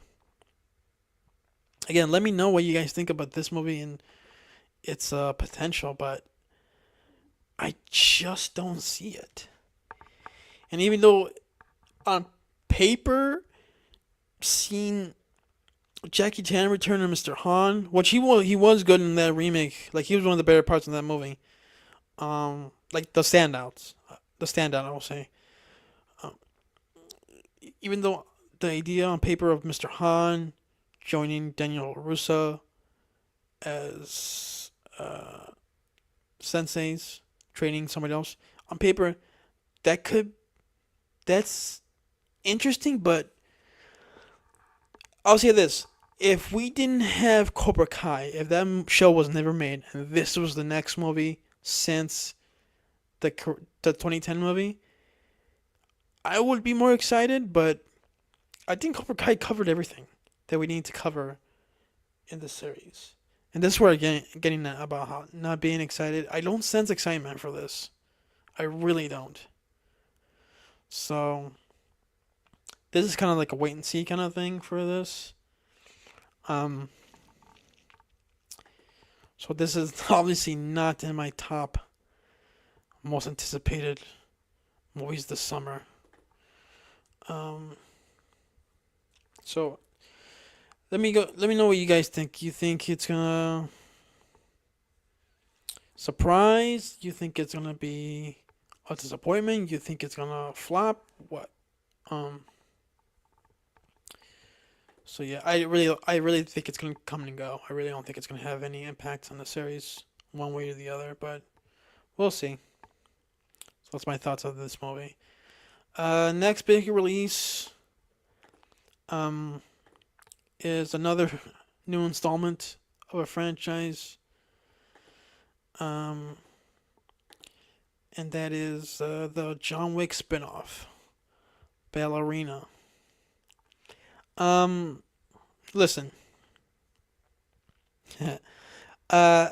Again, let me know what you guys think about this movie and its potential, but I just don't see it. And even though on paper, seeing Jackie Chan return to Mr. Han, which he was good in that remake. Like he was one of the better parts in that movie. Like the standout I will say. Um, even though the idea on paper of Mr. Han joining Daniel Russo as senseis training somebody else on paper, that could that's interesting, but I'll say this: if we didn't have Cobra Kai, if that show was never made, and this was the next movie since the 2010 movie, I would be more excited, but I think Cobra Kai covered everything that we need to cover in the series. And this is where I'm getting that about how not being excited. I don't sense excitement for this. I really don't. So this is kind of like a wait and see kind of thing for this. Um, so this is obviously not in my top most anticipated movies this summer. Um, so let me go. Let me know what you guys think. You think it's gonna surprise? You think it's gonna be a disappointment? You think it's gonna flop? What? Um. So yeah, I really think it's gonna come and go. I really don't think it's gonna have any impact on the series one way or the other, but we'll see. So that's my thoughts of this movie. Next big release, um, is another new installment of a franchise, um, and that is the John Wick spinoff, Ballerina. Um, Listen, uh,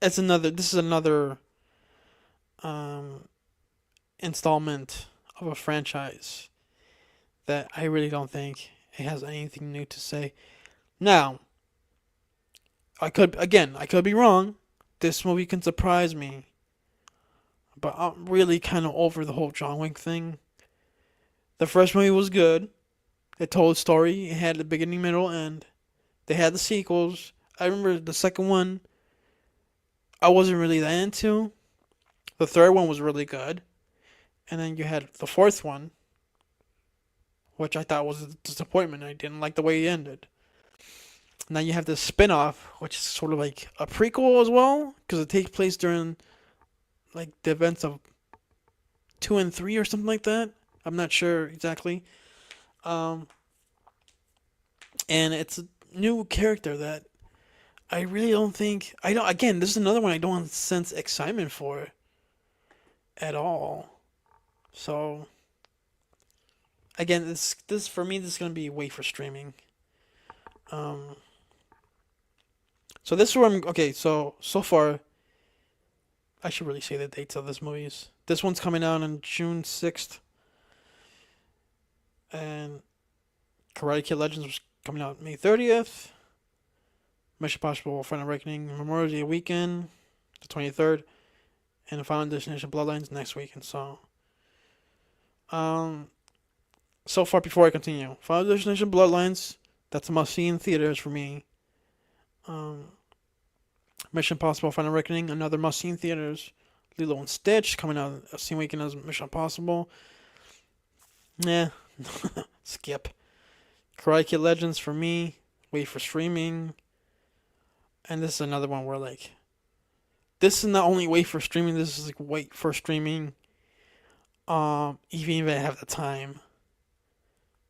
it's another. This is another um installment of a franchise that I really don't think it has anything new to say. Now, I could be wrong. This movie can surprise me, but I'm really kind of over the whole John Wick thing. The first movie was good. It told a story. It had the beginning, middle, end. They had the sequels. I remember the second one. I wasn't really that into. The third one was really good, and then you had the fourth one, which I thought was a disappointment. I didn't like the way it ended. Now you have this spin-off, which is sort of like a prequel as well, because it takes place during like the events of 2 and 3 or something like that. I'm not sure exactly. Um, and it's a new character that I really don't think I don't. Again, this is another one I don't sense excitement for at all. So again, this for me, this is gonna be wait for streaming. Um, so this is where I'm okay. So far, I should really say the dates of this movies. This one's coming out on June 6th, and Karate Kid Legends was coming out May 30th. Mission Impossible: Final Reckoning Memorial Day weekend, the 23rd, and Final Destination Bloodlines next weekend. Um, so far before I continue, Final Destination Bloodlines, that's a must see in theaters for me. Um, Mission Impossible: Final Reckoning, another must see in theaters. Lilo and Stitch coming out the same weekend as Mission Impossible. Yeah, skip. Karate Kid Legends for me. Wait for streaming. And this is another one where like this is not only wait for streaming. This is like wait for streaming. Even if I have the time.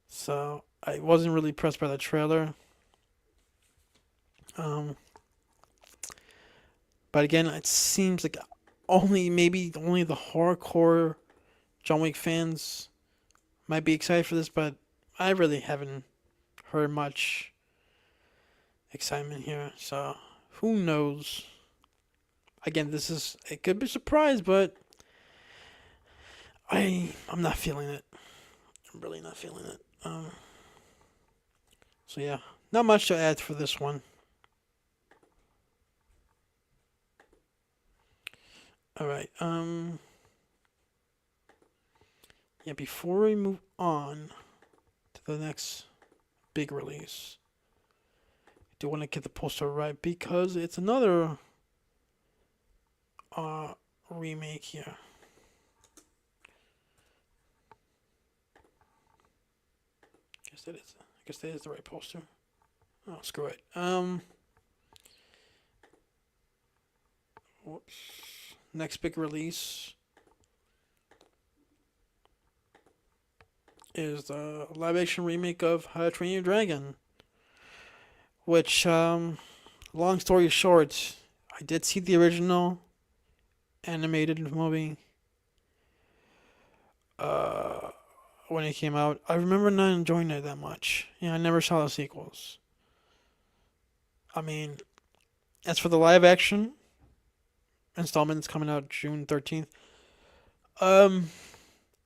So I wasn't really impressed by the trailer. Um, but again, it seems like maybe only the hardcore John Wick fans might be excited for this, but I really haven't heard much excitement here. So who knows? Again, it could be a surprise, but I'm not feeling it. I'm really not feeling it. So yeah, not much to add for this one. All right. Yeah. Before we move on to the next big release, I do want to get the poster right because it's another uh remake here. I guess that is the right poster. Oh, screw it. Whoops. Next big release is the live action remake of How to Train Your Dragon. Which, long story short, I did see the original animated movie. Uh, when it came out, I remember not enjoying it that much. I never saw the sequels. I mean, as for the live action installment, it's coming out June 13th. Um,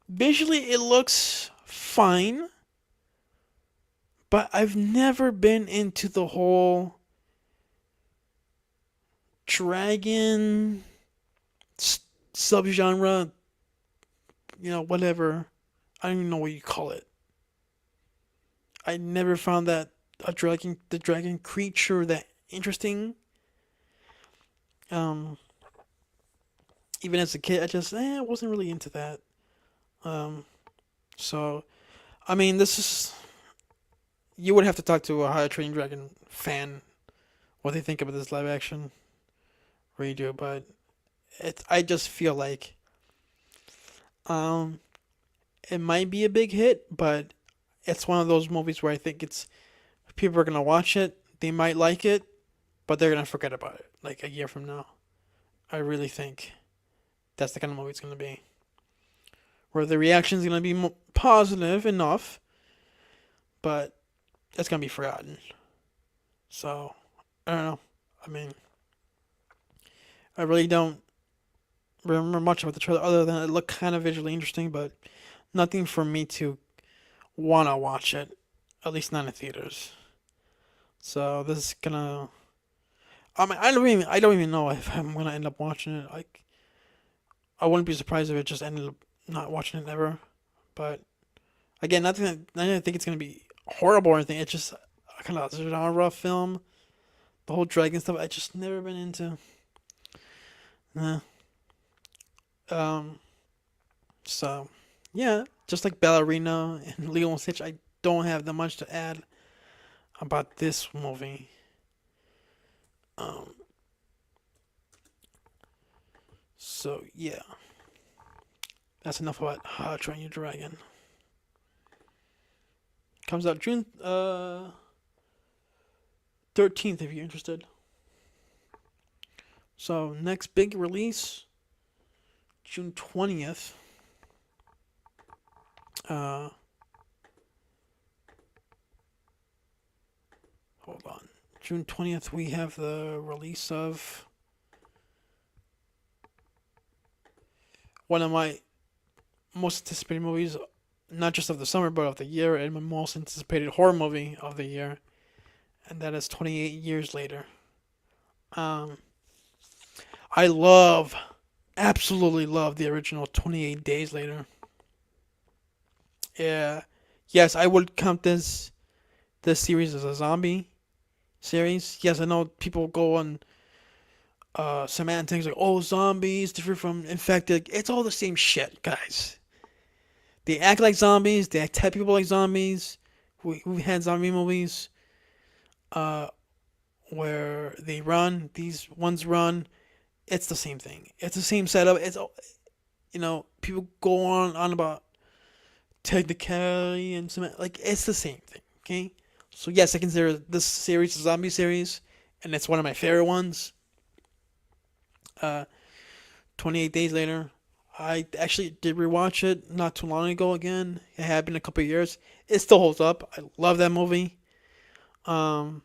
Visually it looks fine, but I've never been into the whole dragon subgenre. Whatever. I don't even know what you call it. I never found that the dragon creature that interesting. Um, Even as a kid, I just wasn't really into that. Um, so I mean, this is you would have to talk to a How to Train Your Dragon fan what they think about this live action redo, but I just feel like um it might be a big hit, but it's one of those movies where I think it's people are gonna watch it, they might like it, but they're gonna forget about it like a year from now. I really think that's the kind of movie it's gonna be, where the reaction is gonna be positive enough, but it's gonna be forgotten. So I don't know. I mean, I really don't remember much about the trailer other than it looked kind of visually interesting, but nothing for me to wanna watch it. At least not in theaters. So this is gonna. I mean, I don't even know if I'm gonna end up watching it. I wouldn't be surprised if it just ended up not watching it ever. But again, I don't think it's gonna be horrible or anything. It's just a kind of genre film. The whole dragon stuff, I just never been into. Nah. Um. So, yeah, just like Ballerina and Lilo and Stitch, I don't have that much to add about this movie. Um. So yeah, that's enough about How to Train Your Dragon. Comes out June 13th if you're interested. So next big release, June 20th. Uh, Hold on. June 20th, we have the release of one of my most anticipated movies, not just of the summer, but of the year, and my most anticipated horror movie of the year, and that is 28 Years Later. Um, I absolutely love the original 28 Days Later. Yeah. Yes, I would count this series as a zombie series. Yes, I know people go on semantics like, oh, zombies different from infected. It's all the same shit, guys. They act like zombies. They attack people like zombies. We had zombie movies uh, where they run. These ones run. It's the same thing. It's the same setup. People go on about technicality and some like it's the same thing. Okay, so yes, I consider this series a zombie series, and it's one of my favorite ones. Uh, 28 Days Later. I actually did rewatch it not too long ago again. It had been a couple of years. It still holds up. I love that movie. Um,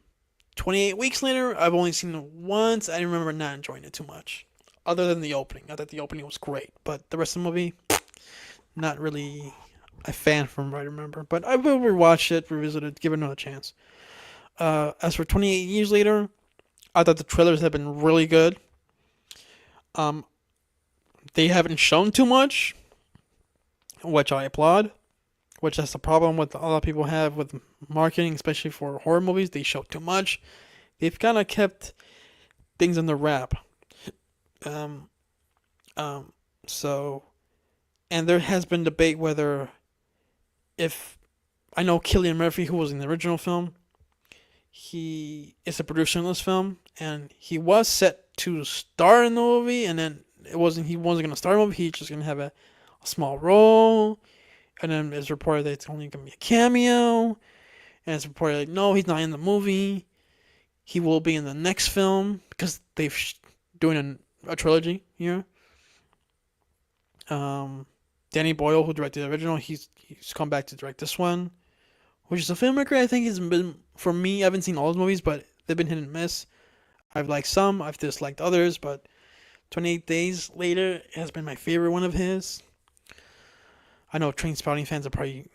28 Weeks Later, I've only seen it once. I remember not enjoying it too much. Other than the opening. I thought the opening was great. But the rest of the movie, not really a fan from what I remember. But I will rewatch it, revisit it, give it another chance. As for 28 Years Later, I thought the trailers have been really good. Um, they haven't shown too much, which I applaud. Which that's the problem with a lot of people have with marketing, especially for horror movies. They show too much. They've kind of kept things in the wrap. Um, um, so, and there has been debate whether if I know Cillian Murphy, who was in the original film, he is a producer in this film, and he was set to star in the movie, and then he wasn't gonna star in the movie. He's just gonna have a small role, and then it's reported that it's only gonna be a cameo, and it's reported like no, he's not in the movie. He will be in the next film because doing a trilogy here. Um, Danny Boyle, who directed the original, he's come back to direct this one, which is a filmmaker I think has been for me. I haven't seen all his movies, but they've been hit and miss. I've liked some, I've disliked others, but 28 Days Later has been my favorite one of his. I know Train Spotting fans are probably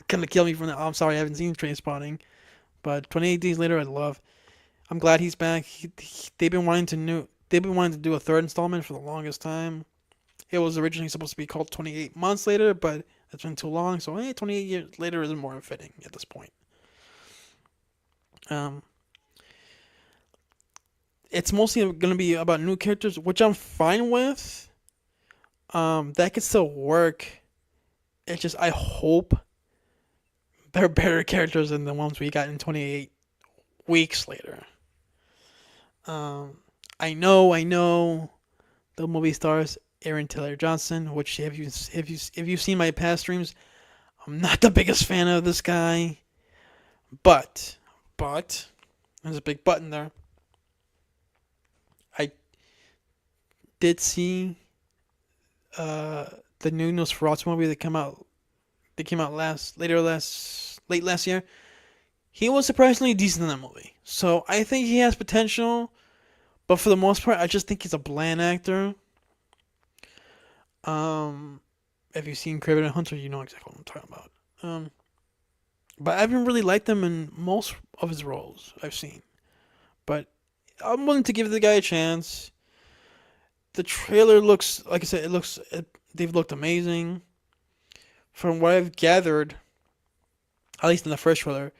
gonna kill me from that. I'm sorry, I haven't seen Train Spotting, but 28 Days Later I love. I'm glad he's back. They've been wanting to do a third installment for the longest time. It was originally supposed to be called 28 Months Later, but it's been too long, so 28 years later isn't more fitting at this point. Um, it's mostly going to be about new characters, which I'm fine with. That could still work. It's just I hope they're better characters than the ones we got in 28 weeks later. Um, I know the movie stars Aaron Taylor Johnson, which if you've seen my past streams, I'm not the biggest fan of this guy, but there's a big but in there. I did see uh, the new Nosferatu movie that came out. They came out late last year. He was surprisingly decent in that movie, so I think he has potential. But for the most part, I just think he's a bland actor. Um, if you've seen Craven and Hunter, you know exactly what I'm talking about. But I haven't really liked him in most of his roles I've seen. But I'm willing to give the guy a chance. The trailer looks, like I said, they've looked amazing. From what I've gathered, at least in the first trailer,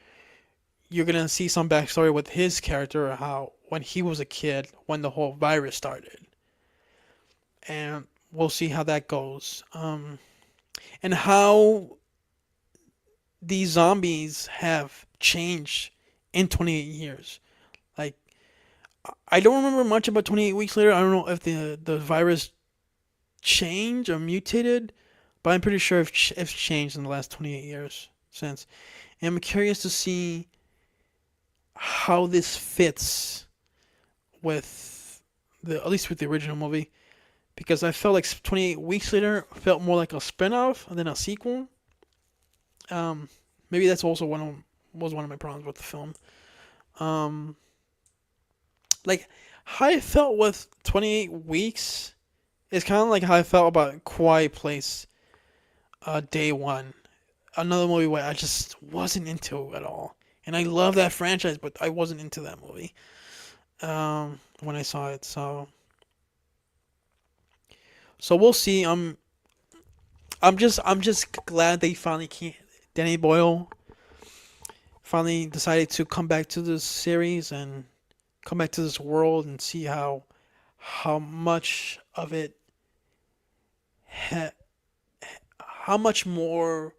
you're gonna see some backstory with his character, how when he was a kid, when the whole virus started, and we'll see how that goes. And how these zombies have changed in 28 years. Like I don't remember much about 28 weeks later. I don't know if the virus changed or mutated, but I'm pretty sure it's changed in the last 28 years since. And I'm curious to see how this fits with at least with the original movie, because I felt like 28 weeks later felt more like a spin-off than a sequel. Um, Maybe that's also one of my problems with the film. Um, like how I felt with 28 weeks is kind of like how I felt about Quiet Place, day one. Another movie where I just wasn't into at all, and I love that franchise, but I wasn't into that movie. When I saw it, so we'll see. I'm just glad they finally came. Danny Boyle finally decided to come back to this series and come back to this world and see how much of it ha, how much more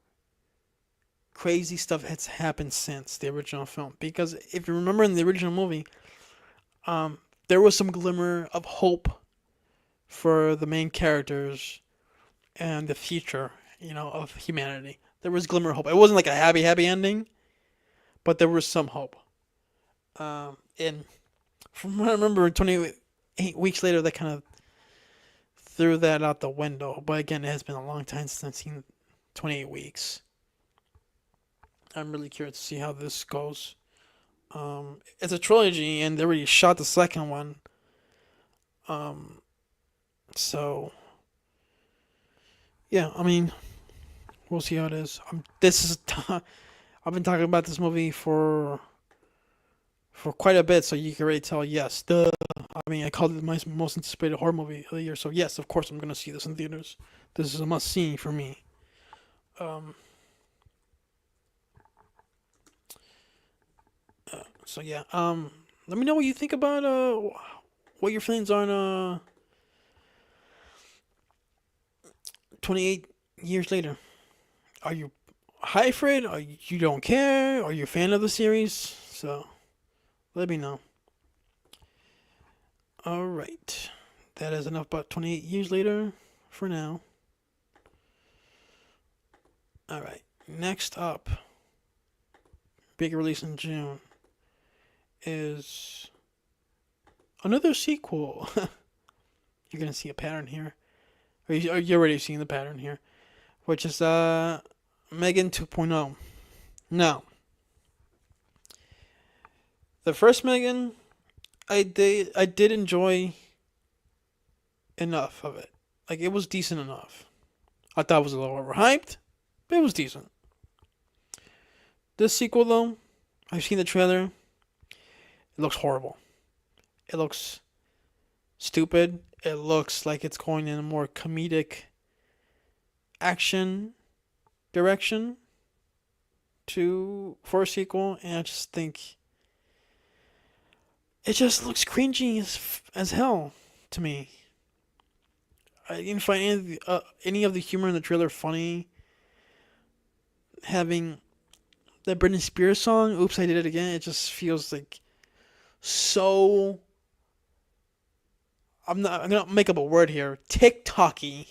crazy stuff has happened since the original film. Because if you remember in the original movie, there was some glimmer of hope for the main characters and the future, of humanity. There was glimmer of hope. It wasn't like a happy ending, but there was some hope. And from what I remember, 28 weeks later, they kind of threw that out the window. But again, it has been a long time since I've seen 28 weeks. I'm really curious to see how this goes. It's a trilogy, and they already shot the second one. Um, so yeah, I mean, we'll see how it is. I've been talking about this movie for quite a bit, so you can already tell. Yes, I mean, I called it my most anticipated horror movie of the year. So yes, of course, I'm gonna see this in theaters. This is a must see for me. Um, so yeah. Let me know what you think about what your feelings on 28 years later. Are you high for it? Or you don't care? Are you a fan of the series? So let me know. All right, that is enough about 28 years later for now. All right, next up, big release in June is another sequel. You're gonna see a pattern here. You're already seeing the pattern here, which is Megan 2.0. Now, the first Megan, I did enjoy enough of it. Like it was decent enough. I thought it was a little overhyped, but it was decent. This sequel though, I've seen the trailer. It looks horrible. It looks stupid. It looks like it's going in a more comedic action direction to for a sequel, and I just think it just looks cringy as hell to me. I didn't find any of the humor in the trailer funny. Having that Britney Spears song, "Oops, I Did It Again," it just feels like so. I'm gonna make up a word here. TikToky,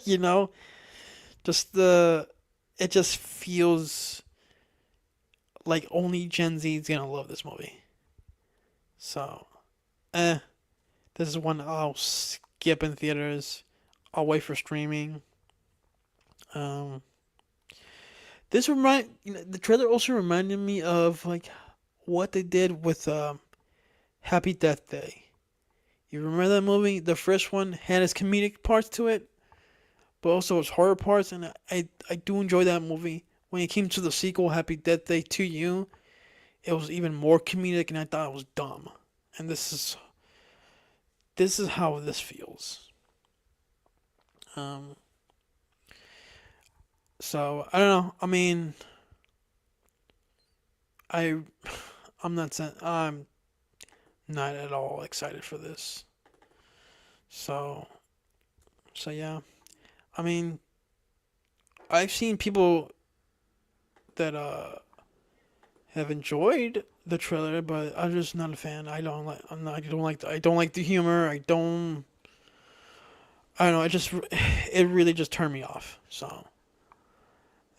you know, just the. It just feels like only Gen Z is gonna love this movie. So, eh, this is one I'll skip in theaters. I'll wait for streaming. Um, the trailer also reminded me of like what they did with Happy Death Day. You remember that movie? The first one had its comedic parts to it, but also its horror parts, and I do enjoy that movie. When it came to the sequel, Happy Death Day 2U, it was even more comedic, and I thought it was dumb. And this is how this feels. Um, so I don't know. I mean, I I'm not at all excited for this. So yeah. I mean, I've seen people that have enjoyed the trailer, but I'm just not a fan. I don't like. I'm not. I don't like the humor. I don't know. It really just turned me off. So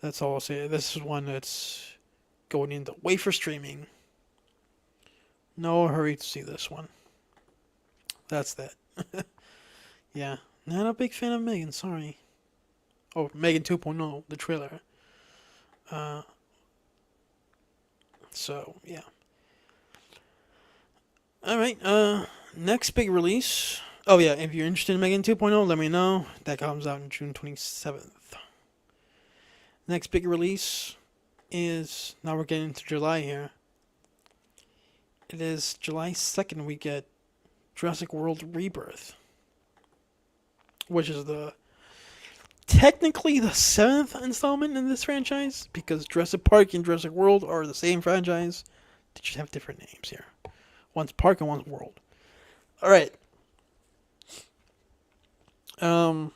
that's all I'll say. This is one that's going into wait for streaming. No hurry to see this one. That's that. Yeah, not a big fan of Megan. Sorry. Oh, Megan 2.0, the trailer. Uh, so yeah. All right. Next big release. Oh yeah, if you're interested in Megan 2.0, let me know. That comes out on June 27th. Next big release is now we're getting into July here. It is July 2nd. We get Jurassic World Rebirth, which is the technically the seventh installment in this franchise because Jurassic Park and Jurassic World are the same franchise. They just have different names here. One's Park and one's World. All right. Um,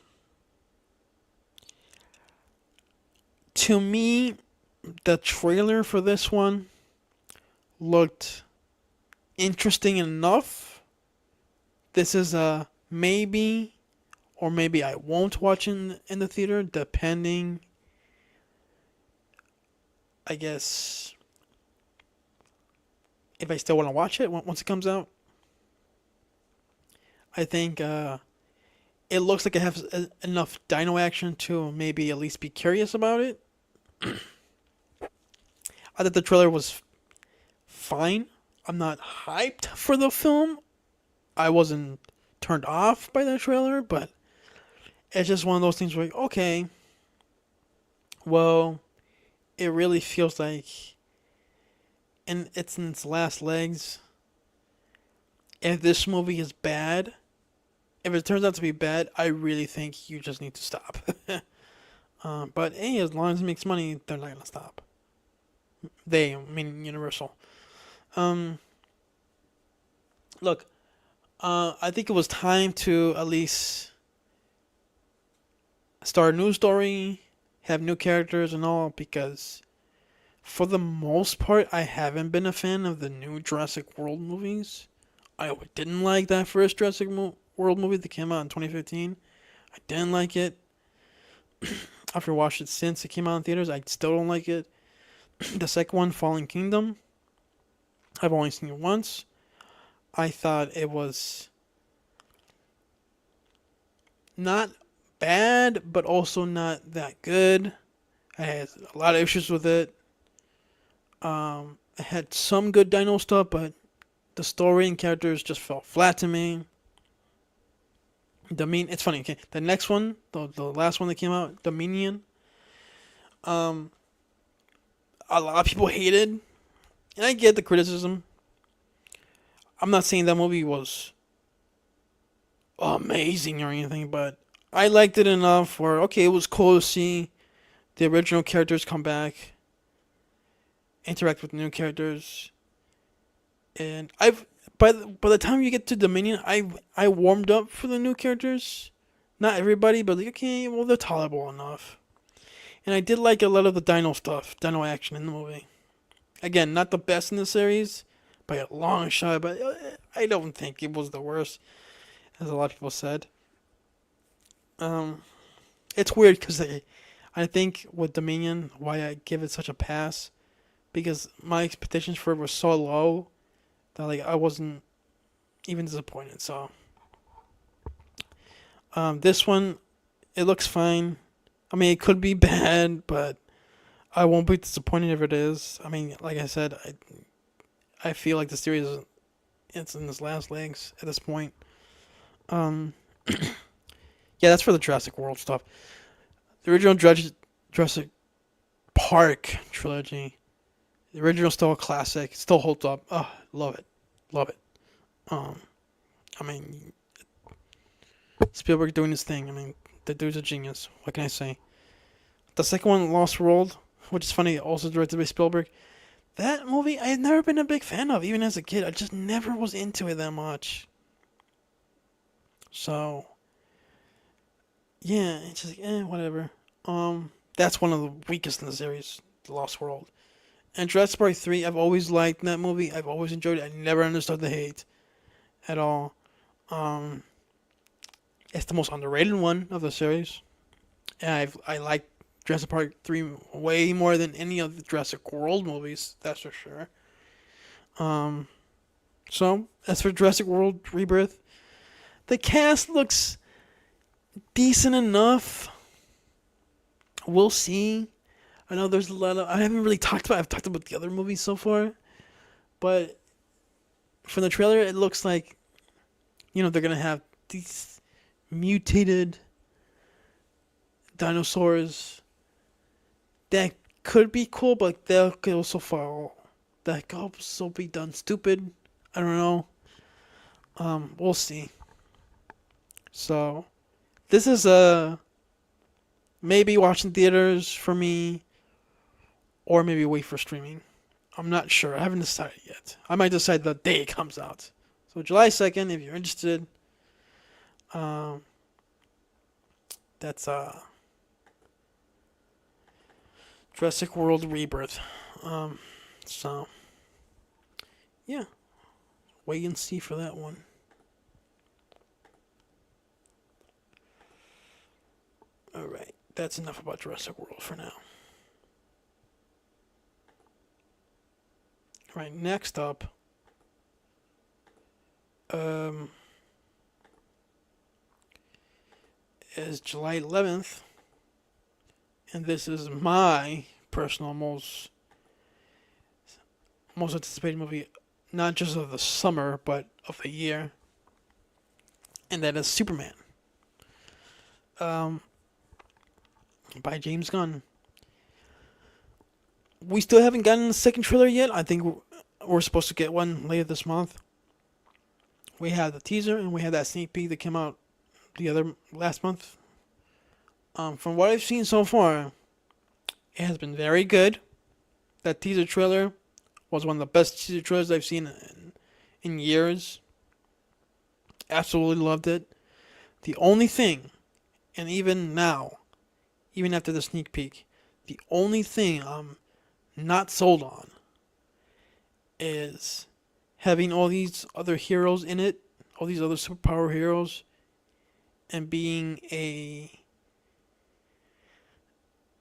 to me, the trailer for this one looked interesting enough. This is a maybe, or maybe I won't watch in the theater, depending, I guess, if I still want to watch it once it comes out. I think it looks like it has enough dino action to maybe at least be curious about it. I thought the trailer was fine. I'm not hyped for the film. I wasn't turned off by the trailer, but it's just one of those things where, okay, well, it really feels like it's in its last legs. If this movie is bad, if it turns out to be bad, I really think you just need to stop. But hey, as long as it makes money, they're not gonna stop. They, meaning Universal. Um, Look, I think it was time to at least start a new story, have new characters and all, because for the most part, I haven't been a fan of the new Jurassic World movies. I didn't like that first World movie that came out in 2015. I didn't like it. After watched it since it came out in theaters, I still don't like it. The second one, Fallen Kingdom, I've only seen it once. I thought it was not bad, but also not that good. I had a lot of issues with it. It had some good dino stuff, but the story and characters just felt flat to me. It's funny. Okay, the next one, the last one that came out, Dominion. Um, a lot of people hated, and I get the criticism. I'm not saying that movie was amazing or anything, but I liked it enough where okay, it was cool to see the original characters come back, interact with new characters, and I've by the time you get to Dominion, I warmed up for the new characters. Not everybody, but like, okay, well they're tolerable enough. And I did like a lot of the dino stuff, dino action in the movie. Again, not the best in the series by a long shot, but I don't think it was the worst, as a lot of people said. Um, it's weird because I think with Dominion, why I give it such a pass, because my expectations for it were so low that like I wasn't even disappointed. So this one, it looks fine. I mean, it could be bad, but I won't be disappointed if it is. I mean, like I said, I feel like the series it's in its last legs at this point. Um, yeah, that's for the Jurassic World stuff. The original Jurassic Park trilogy, the original still a classic, still holds up. Oh, love it, love it. Um, I mean, Spielberg doing his thing. I mean, the dude's a genius. What can I say? The second one, Lost World, which is funny, also directed by Spielberg. That movie I had never been a big fan of, even as a kid. I just never was into it that much. So yeah, it's just like, whatever. That's one of the weakest in the series, The Lost World. And Jurassic Park 3, I've always liked that movie. I've always enjoyed it. I never understood the hate at all. Um, it's the most underrated one of the series. And I like Jurassic Park 3 way more than any of the Jurassic World movies, that's for sure. Um, so, as for Jurassic World Rebirth, the cast looks decent enough. We'll see. I know there's a lot of. I haven't really talked about. I've talked about the other movies so far, but from the trailer, it looks like, they're gonna have these mutated dinosaurs that could be cool, but they could also fall. That could also be done stupid. I don't know. We'll see. So, this is maybe watching theaters for me, or maybe wait for streaming. I'm not sure. I haven't decided yet. I might decide the day it comes out. So July 2nd, if you're interested, um, that's Jurassic World Rebirth. So yeah, wait and see for that one. All right, that's enough about Jurassic World for now. All right, next up, um, is July 11th, and this is my personal most anticipated movie, not just of the summer but of the year, and that is Superman. Um, by James Gunn. We still haven't gotten the second trailer yet. I think we're supposed to get one later this month. We had the teaser and we had that sneak peek that came out the other last month. From what I've seen so far, it has been very good. That teaser trailer was one of the best teaser trailers I've seen in years. Absolutely loved it. The only thing, and even now, even after the sneak peek, the only thing I'm not sold on is having all these other heroes in it, all these other superpower heroes, and being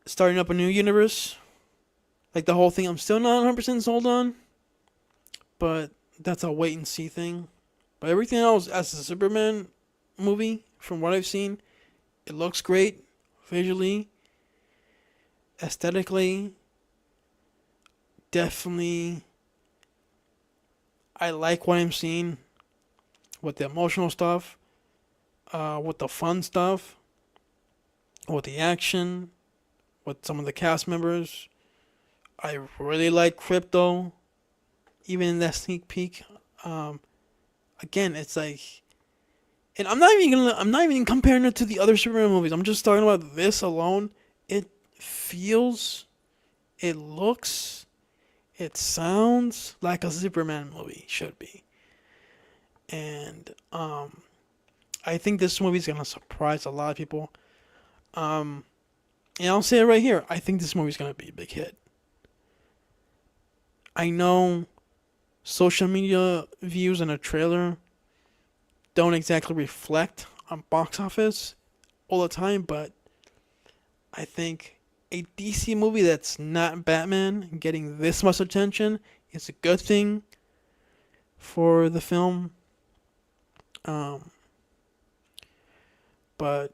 starting up a new universe. Like the whole thing, I'm still not 100% sold on, but that's a wait and see thing. But everything else, as a Superman movie, from what I've seen, It looks great visually, aesthetically. Definitely, I like what I'm seeing with the emotional stuff, with the fun stuff, with the action, with some of the cast members. I really like Crypto, even in that sneak peek. Um, Again, it's like, and I'm not even comparing it to the other Superman movies. I'm just talking about this alone. It feels, it looks, it sounds like a Superman movie should be, and I think this movie is gonna surprise a lot of people. Um, and I'll say it right here. I think this movie's gonna be a big hit. I know social media views in a trailer don't exactly reflect on box office all the time, but I think a DC movie that's not Batman getting this much attention is a good thing for the film. Um, but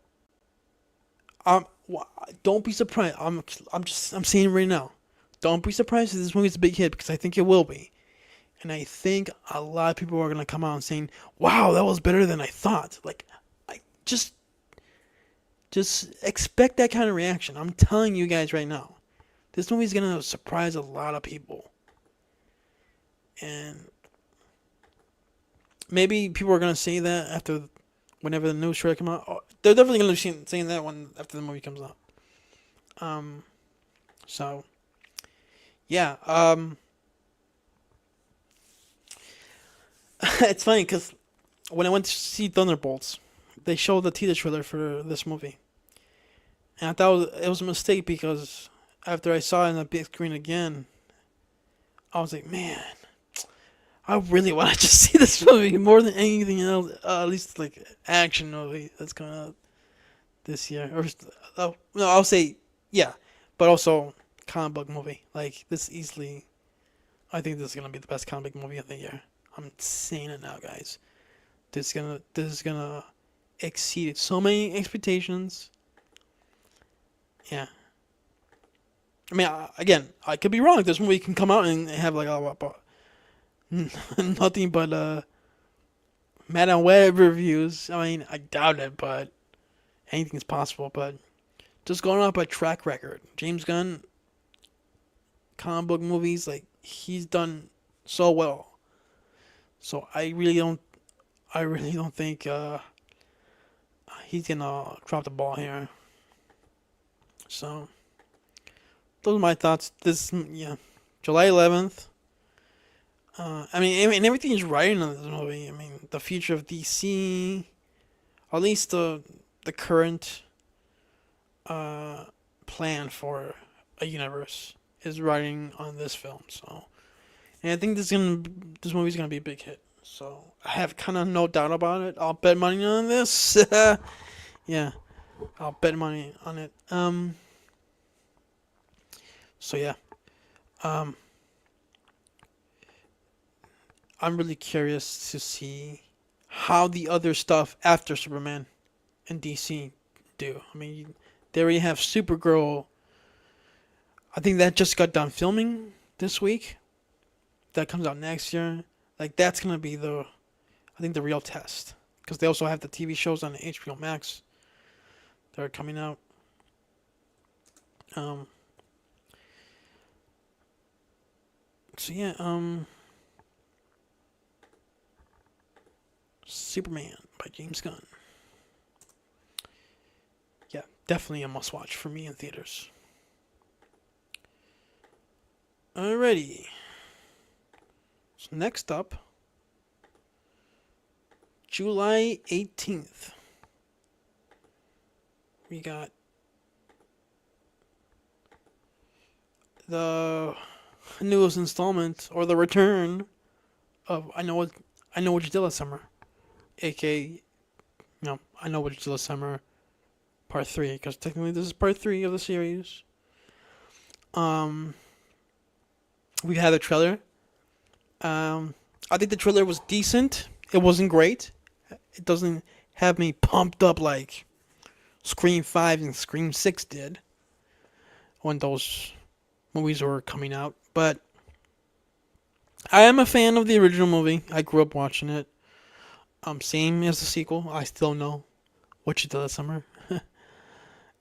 don't be surprised. I'm saying right now, don't be surprised if this movie's a big hit because I think it will be. And I think a lot of people are gonna come out and saying, "Wow, that was better than I thought." Like, I just expect that kind of reaction. I'm telling you guys right now, this movie's gonna surprise a lot of people, and maybe people are gonna say that after whenever the news trailer come out. Oh, they're definitely gonna be saying that one after the movie comes out. Um, so yeah, it's funny because when I went to see Thunderbolts, they showed the teaser trailer for this movie, and I thought it was a mistake because after I saw it on the big screen again, I was like, man, I really want to just see this movie more than anything else. At least like action movie that's coming out this year, or no, I'll say yeah, but also comic book movie. Like this easily, I think this is gonna be the best comic book movie of the year. I'm saying it now, guys. This is gonna exceed so many expectations. Yeah, I mean, again, I could be wrong. This movie can come out and have like nothing but Madam Web reviews. I mean, I doubt it, but anything's possible. But just going off by track record, James Gunn, comic book movies, like he's done so well. So I really don't think he's gonna drop the ball here. So those are my thoughts. Yeah, July 11th. I mean, everything is right in this movie. I mean, the future of DC, at least the current uh, plan for a universe is riding on this film. So, and I think this movie's gonna be a big hit. So I have kind of no doubt about it. I'll bet money on this. Yeah, I'll bet money on it. So yeah. Um. I'm really curious to see how the other stuff after Superman and DC do. I mean, they already have Supergirl. I think that just got done filming this week. That comes out next year. Like that's gonna be I think the real test because they also have the TV shows on HBO Max that are coming out. Um. So yeah. Superman by James Gunn. Yeah, definitely a must watch for me in theaters. Alrighty. So next up, July 18th. We got the newest installment or the return of I know what you did last summer, aka no, I know what you did last summer, part three, because technically this is part three of the series. Um, we had a trailer. I think the trailer was decent. It wasn't great. It doesn't have me pumped up like Scream 5 and Scream 6 did when those movies were coming out. But I am a fan of the original movie. I grew up watching it. Same as the sequel. I still know what you did last summer,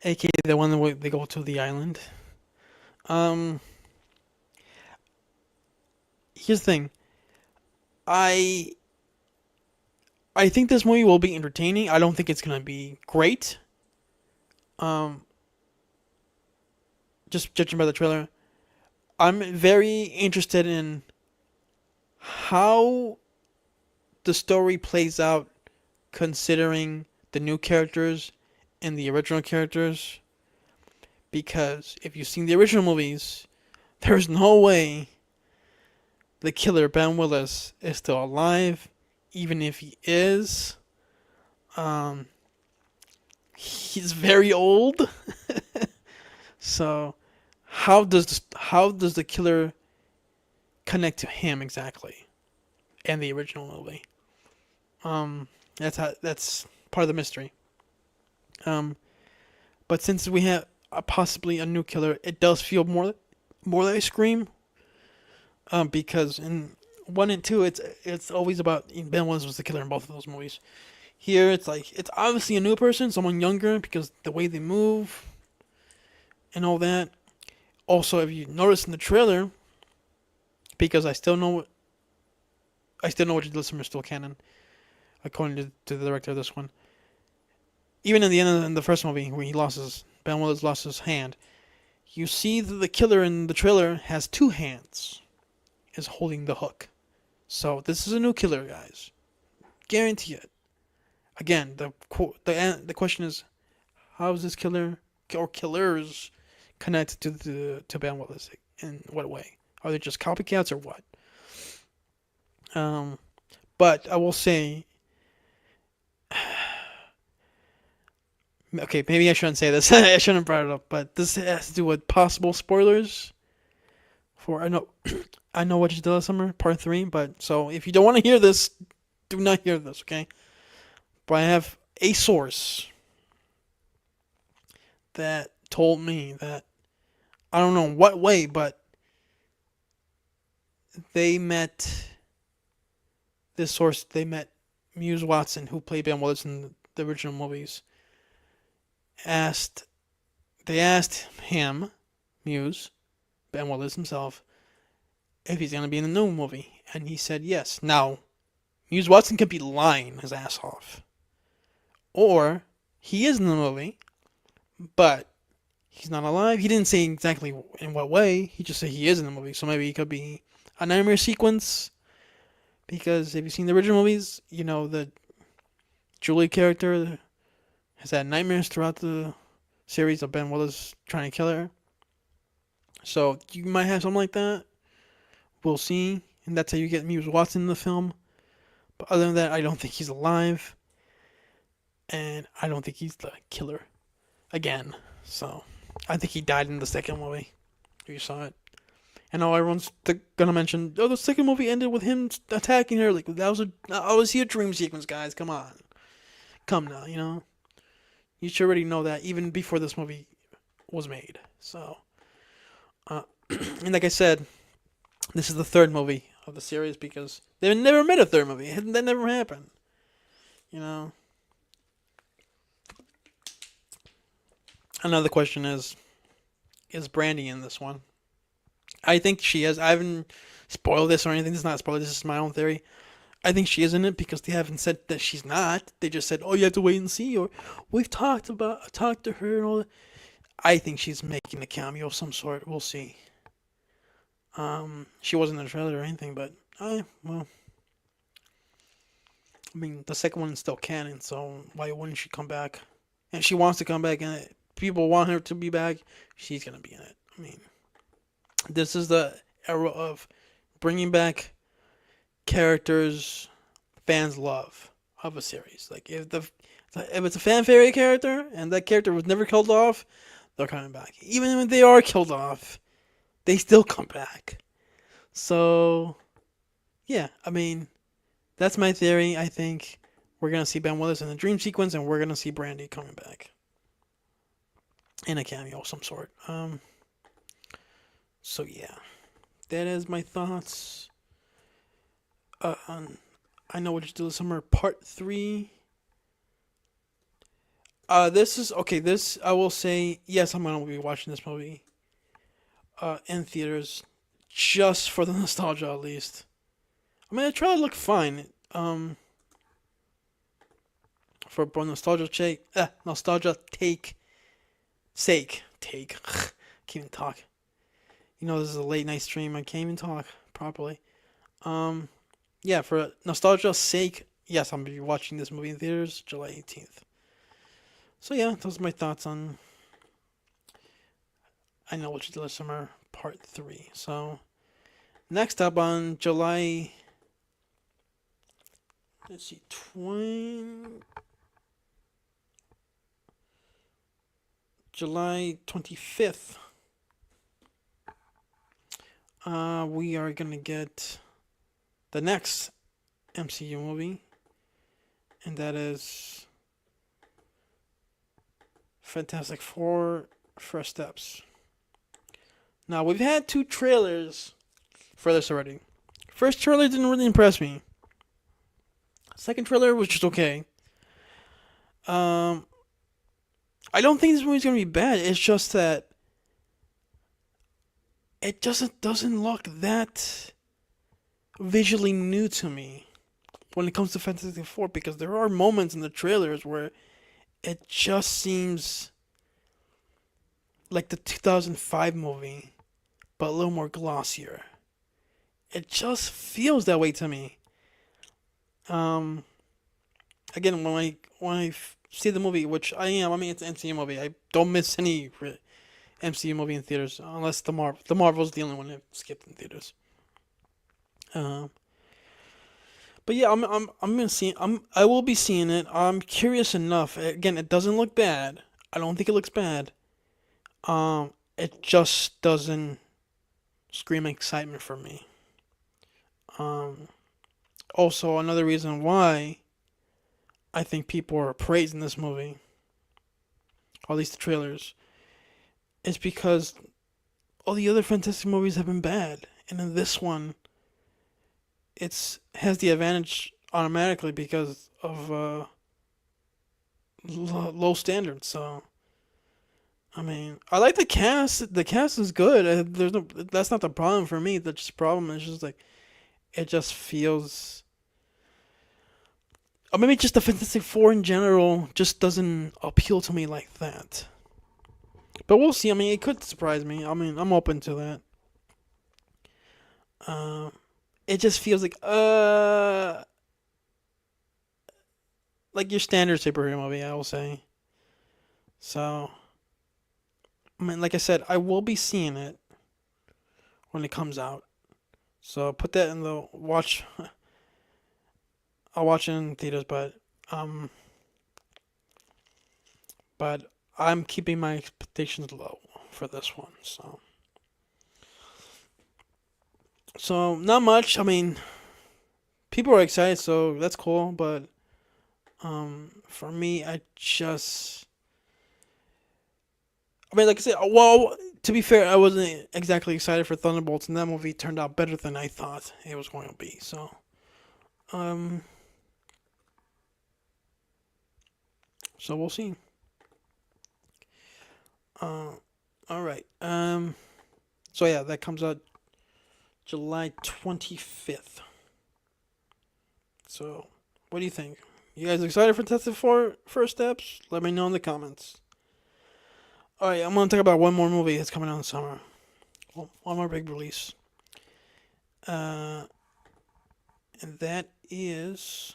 aka the one where they go to the island. Um, Here's the thing. I I think this movie will be entertaining. I don't think it's gonna be great. Um, just judging by the trailer, I'm very interested in how the story plays out, considering the new characters and the original characters. Because if you've seen the original movies, there's no way the killer Ben Willis is still alive. Even if he is, um, he's very old. So, how does the killer connect to him exactly in the original movie? That's part of the mystery. Um, but since we have possibly a new killer, it does feel more like Scream. Because in 1 and 2, it's always about Ben Willis was the killer in both of those movies. Here, it's like it's obviously a new person, someone younger, because the way they move and all that. Also, if you notice in the trailer, because I still know what listener is still canon, according to the director of this one. Even in the end of the first movie, when Ben Willis lost his hand, you see that the killer in the trailer has two hands, is holding the hook. So this is a new killer, guys. Guarantee it. Again, the question is, how is this killer or killers connected to Ben Willis? In what way? Are they just copycats or what? Um, but I will say, okay, maybe I shouldn't say this. I shouldn't have brought it up, but this has to do with possible spoilers for I know what you did last summer, part 3. But so if you don't want to hear this, do not hear this, okay? But I have a source that told me that I don't know what way, but they met they met Muse Watson, who played Ben Willis in the original movies. Asked They asked him, Muse, Ben Willis himself, if he's gonna be in the new movie, and he said yes. Now, Muse Watson could be lying his ass off, or he is in the movie, but he's not alive. He didn't say exactly in what way. He just said he is in the movie, so maybe he could be a nightmare sequence. Because if you've seen the original movies, you know the Julie character has had nightmares throughout the series of Ben Willis trying to kill her. So you might have something like that. We'll see. And that's how you get Muse Watson in the film. But other than that, I don't think he's alive. And I don't think he's the killer again. So I think he died in the second movie. If you saw it. I know everyone's gonna mention, oh, the second movie ended with him attacking her. Like, that was a dream sequence, guys. Come on. Come now, you know? You should already know that even before this movie was made. So, and like I said, this is the third movie of the series because they never made a third movie. That never happened. You know? Another question is Brandy in this one? I think she is. I haven't spoiled this or anything. This is not spoiled. This is my own theory. I think she is in it because they haven't said that she's not. They just said, "Oh, you have to wait and see," or "We've talked to her and all that." I think she's making a cameo of some sort. We'll see. She wasn't in the trailer or anything, but well, I mean, the second one is still canon, so why wouldn't she come back? And she wants to come back, and people want her to be back. She's gonna be in it. I mean, this is the era of bringing back characters fans love of a series. Like if it's a fan favorite character and that character was never killed off, they're coming back. Even when they are killed off, they still come back. So yeah, I mean, that's my theory. I think we're gonna see Ben Willis in the dream sequence, and we're gonna see Brandy coming back. and a cameo of some sort. So yeah, that is my thoughts. On I Know What You Do This Summer Part 3. This is okay. This I will say yes. I'm gonna be watching this movie in theaters just for the nostalgia, at least. I mean, the trailer looked fine. For nostalgia nostalgia sake. Can't even talk. This is a late night stream. I can't even talk properly. Um, yeah, for nostalgia's sake, yes, I'm gonna be watching this movie in theaters July 18th. So yeah, those are my thoughts on I Know What You Did Last Summer Part 3. So next up on let's see, 25th, we are gonna get the next MCU movie, and that is Fantastic Four: First Steps. Now we've had two trailers for this already. First trailer didn't really impress me. Second trailer was just okay. Um, I don't think this movie's gonna be bad. It's just that it doesn't look that visually new to me when it comes to Fantastic Four, because there are moments in the trailers where it just seems like the 2005 movie, but a little more glossier. It just feels that way to me. Um, Again, when I see the movie, which I am, I mean it's an MCU movie. I don't miss any MCU movie in theaters unless the Marvel's the only one that skipped in theaters. Um, but yeah, I'm gonna see. I will be seeing it. I'm curious enough. Again, it doesn't look bad. I don't think it looks bad. It just doesn't scream excitement for me. Um, Also, another reason why I think people are praising this movie, or at least the trailers, is because all the other Fantastic movies have been bad, and in this one, it's has the advantage automatically because of low standards. So, I mean, I like the cast. The cast is good. There's no. That's not the problem for me. The just problem is just like it just feels. Or maybe just the Fantastic Four in general just doesn't appeal to me like that. But we'll see. I mean, it could surprise me. I mean, I'm open to that. Um, it just feels like your standard superhero movie, I will say. So, I mean, like I said, I will be seeing it when it comes out. So put that in the watch. I'll watch it in theaters, um, but I'm keeping my expectations low for this one. So not much. I mean, people are excited, so that's cool. But for me, I mean, like I said, well, to be fair, I wasn't exactly excited for Thunderbolts, and that movie turned out better than I thought it was going to be. Um, so we'll see. Uh, all right. So yeah, that comes out July 25th. So, what do you think? You guys excited for Fantastic Four First Steps? Let me know in the comments. All right, I'm gonna talk about one more movie that's coming out in the summer. Well, one more big release. Uh, and that is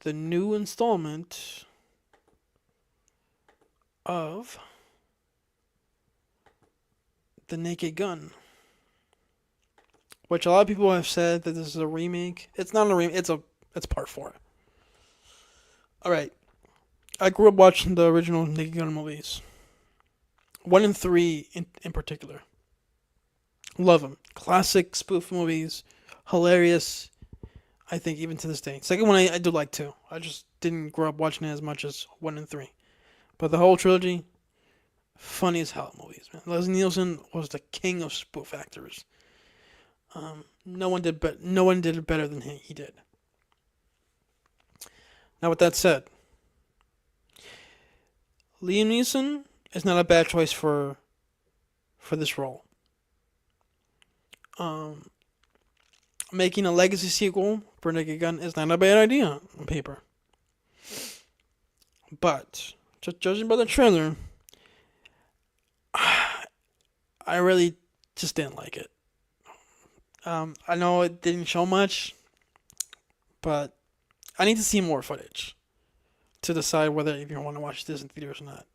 the new installment of The Naked Gun, which a lot of people have said that this is a remake. It's not a remake. It's part four. All right. I grew up watching the original Naked Gun movies, one and three in particular. Love them. Classic spoof movies, hilarious. I think even to this day. Second one I do like too. I just didn't grow up watching it as much as one and three. But the whole trilogy, funny as hell movies, man. Leslie Nielsen was the king of spoof actors. No one did it better than he did. Now, with that said, Liam Neeson is not a bad choice for this role. Um, Making a legacy sequel for Naked Gun is not a bad idea on paper, but just judging by the trailer, I really just didn't like it. I know it didn't show much, but I need to see more footage to decide whether if you want to watch this in theaters or not.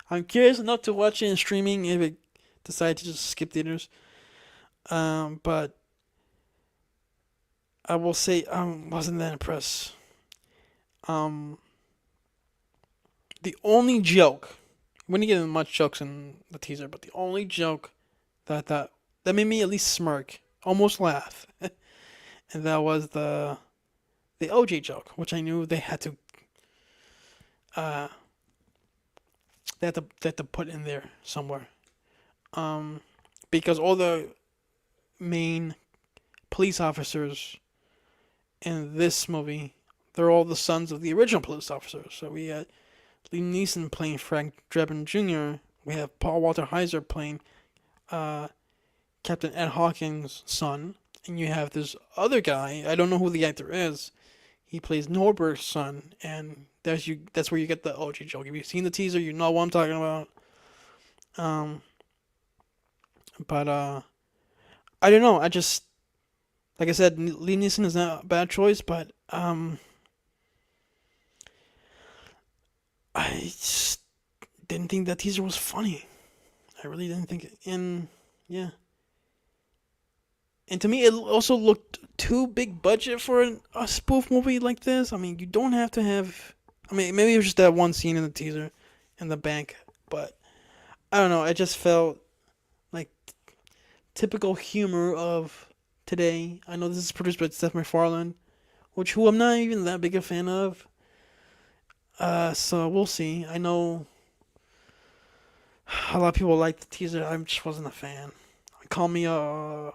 I'm curious enough to watch it in streaming if it decides to just skip theaters. But I will say I wasn't that impressed. Um, the only joke, we didn't get much jokes in the teaser, but the only joke that made me at least smirk, almost laugh, and that was the OJ joke, which I knew uh they had to put in there somewhere. Um, because all the main police officers in this movie, they're all the sons of the original police officers. So we had Liam Neeson playing Frank Drebin Jr. We have Paul Walter Heiser playing uh, Captain Ed Hawkins' son, and you have this other guy. I don't know who the actor is. He plays Norbert's son, and that's where you get the OG joke. If you've seen the teaser, you know what I'm talking about. Um, but I don't know. I just like I said, Liam Neeson is not a bad choice, but I just didn't think that teaser was funny. I really didn't think it. And yeah, and to me, it also looked too big budget for a spoof movie like this. I mean, you don't have to have. I mean, maybe it was just that one scene in the teaser in the bank, but I don't know. I just felt like typical humor of today. I know this is produced by Seth MacFarlane, who I'm not even that big a fan of. So we'll see. I know a lot of people like the teaser. I just wasn't a fan. Call me a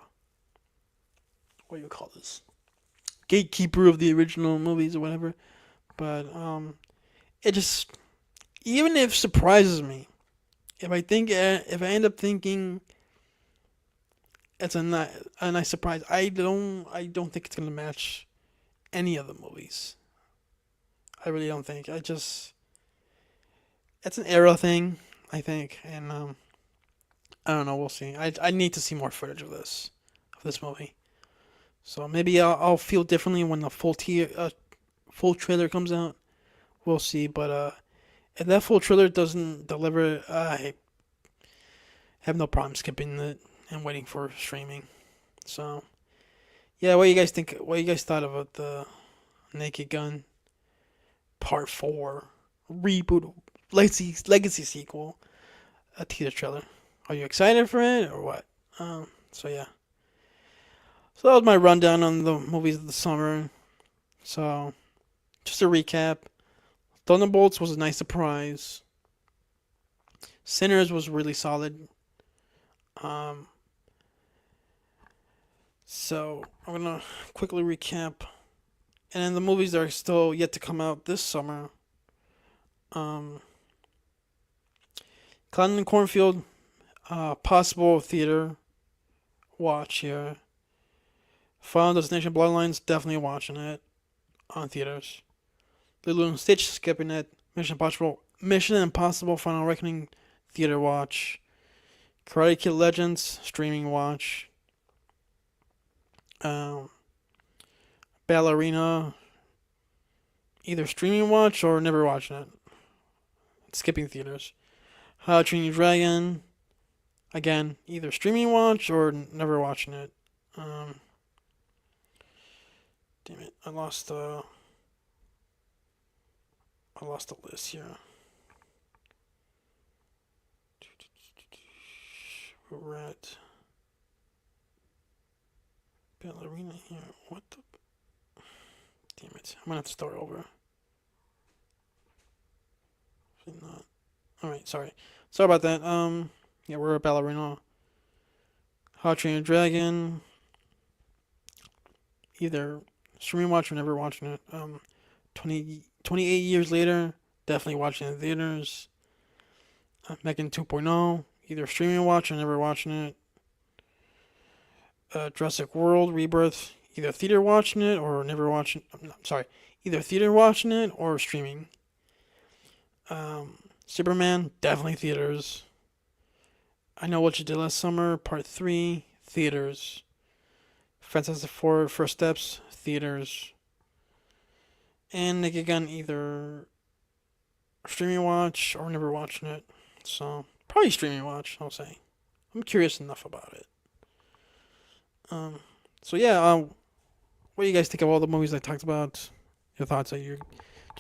what do you call this? Gatekeeper of the original movies or whatever. But it just even if it surprises me, if I end up thinking it's a nice surprise, I don't think it's gonna match any of the movies. I really don't think. It's an era thing, I think, and I don't know. We'll see. I need to see more footage of this movie. So maybe I'll feel differently when the full trailer comes out. We'll see. But if that full trailer doesn't deliver, I have no problem skipping it and waiting for streaming. So yeah, what do you guys think? What do you guys thought about the Naked Gun Part 4 reboot legacy sequel, a teaser trailer? Are you excited for it or what? So yeah. So that was my rundown on the movies of the summer. So just a recap. Thunderbolts was a nice surprise. Sinners was really solid. Um, so I'm gonna quickly recap, and then the movies that are still yet to come out this summer. Um, Clown and Cornfield, possible theater watch here. Final Destination Bloodlines, definitely watching it on theaters. Lilo and Stitch, skipping it. Mission Impossible Final Reckoning, theater watch. Karate Kid Legends, streaming watch. Um, Ballerina, either streaming watch or never watching it. Skipping theaters. How to Train Your Dragon, again, either streaming watch or never watching it. Damn it, I lost the list here. We're at Ballerina here. What the? Damn it, I'm gonna have to start over. Not. All right, sorry about that. Yeah, we're a ballerina. How to Train Your Dragon. Either streaming watch or never watching it. 28 years later, definitely watching it in theaters. Megan 2.0, either streaming watch or never watching it. Jurassic World Rebirth, either theater watching it or never watching. I'm sorry, either theater watching it or streaming. Superman, definitely theaters. I Know What You Did Last Summer, Part 3, theaters. Fantastic Four, First Steps, theaters. And Naked Gun, either streaming watch or never watching it. So, probably streaming watch, I'll say. I'm curious enough about it. Um, so yeah, what do you guys think of all the movies I talked about? Your thoughts? Did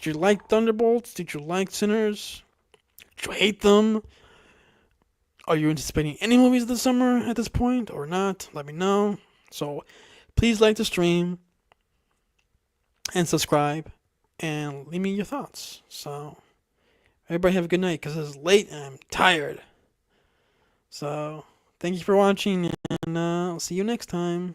you like Thunderbolts? Did you like Sinners? Did you hate them? Are you anticipating any movies this summer at this point or not? Let me know. So please like the stream and subscribe and leave me your thoughts. So everybody have a good night because it's late and I'm tired. So thank you for watching and I'll see you next time.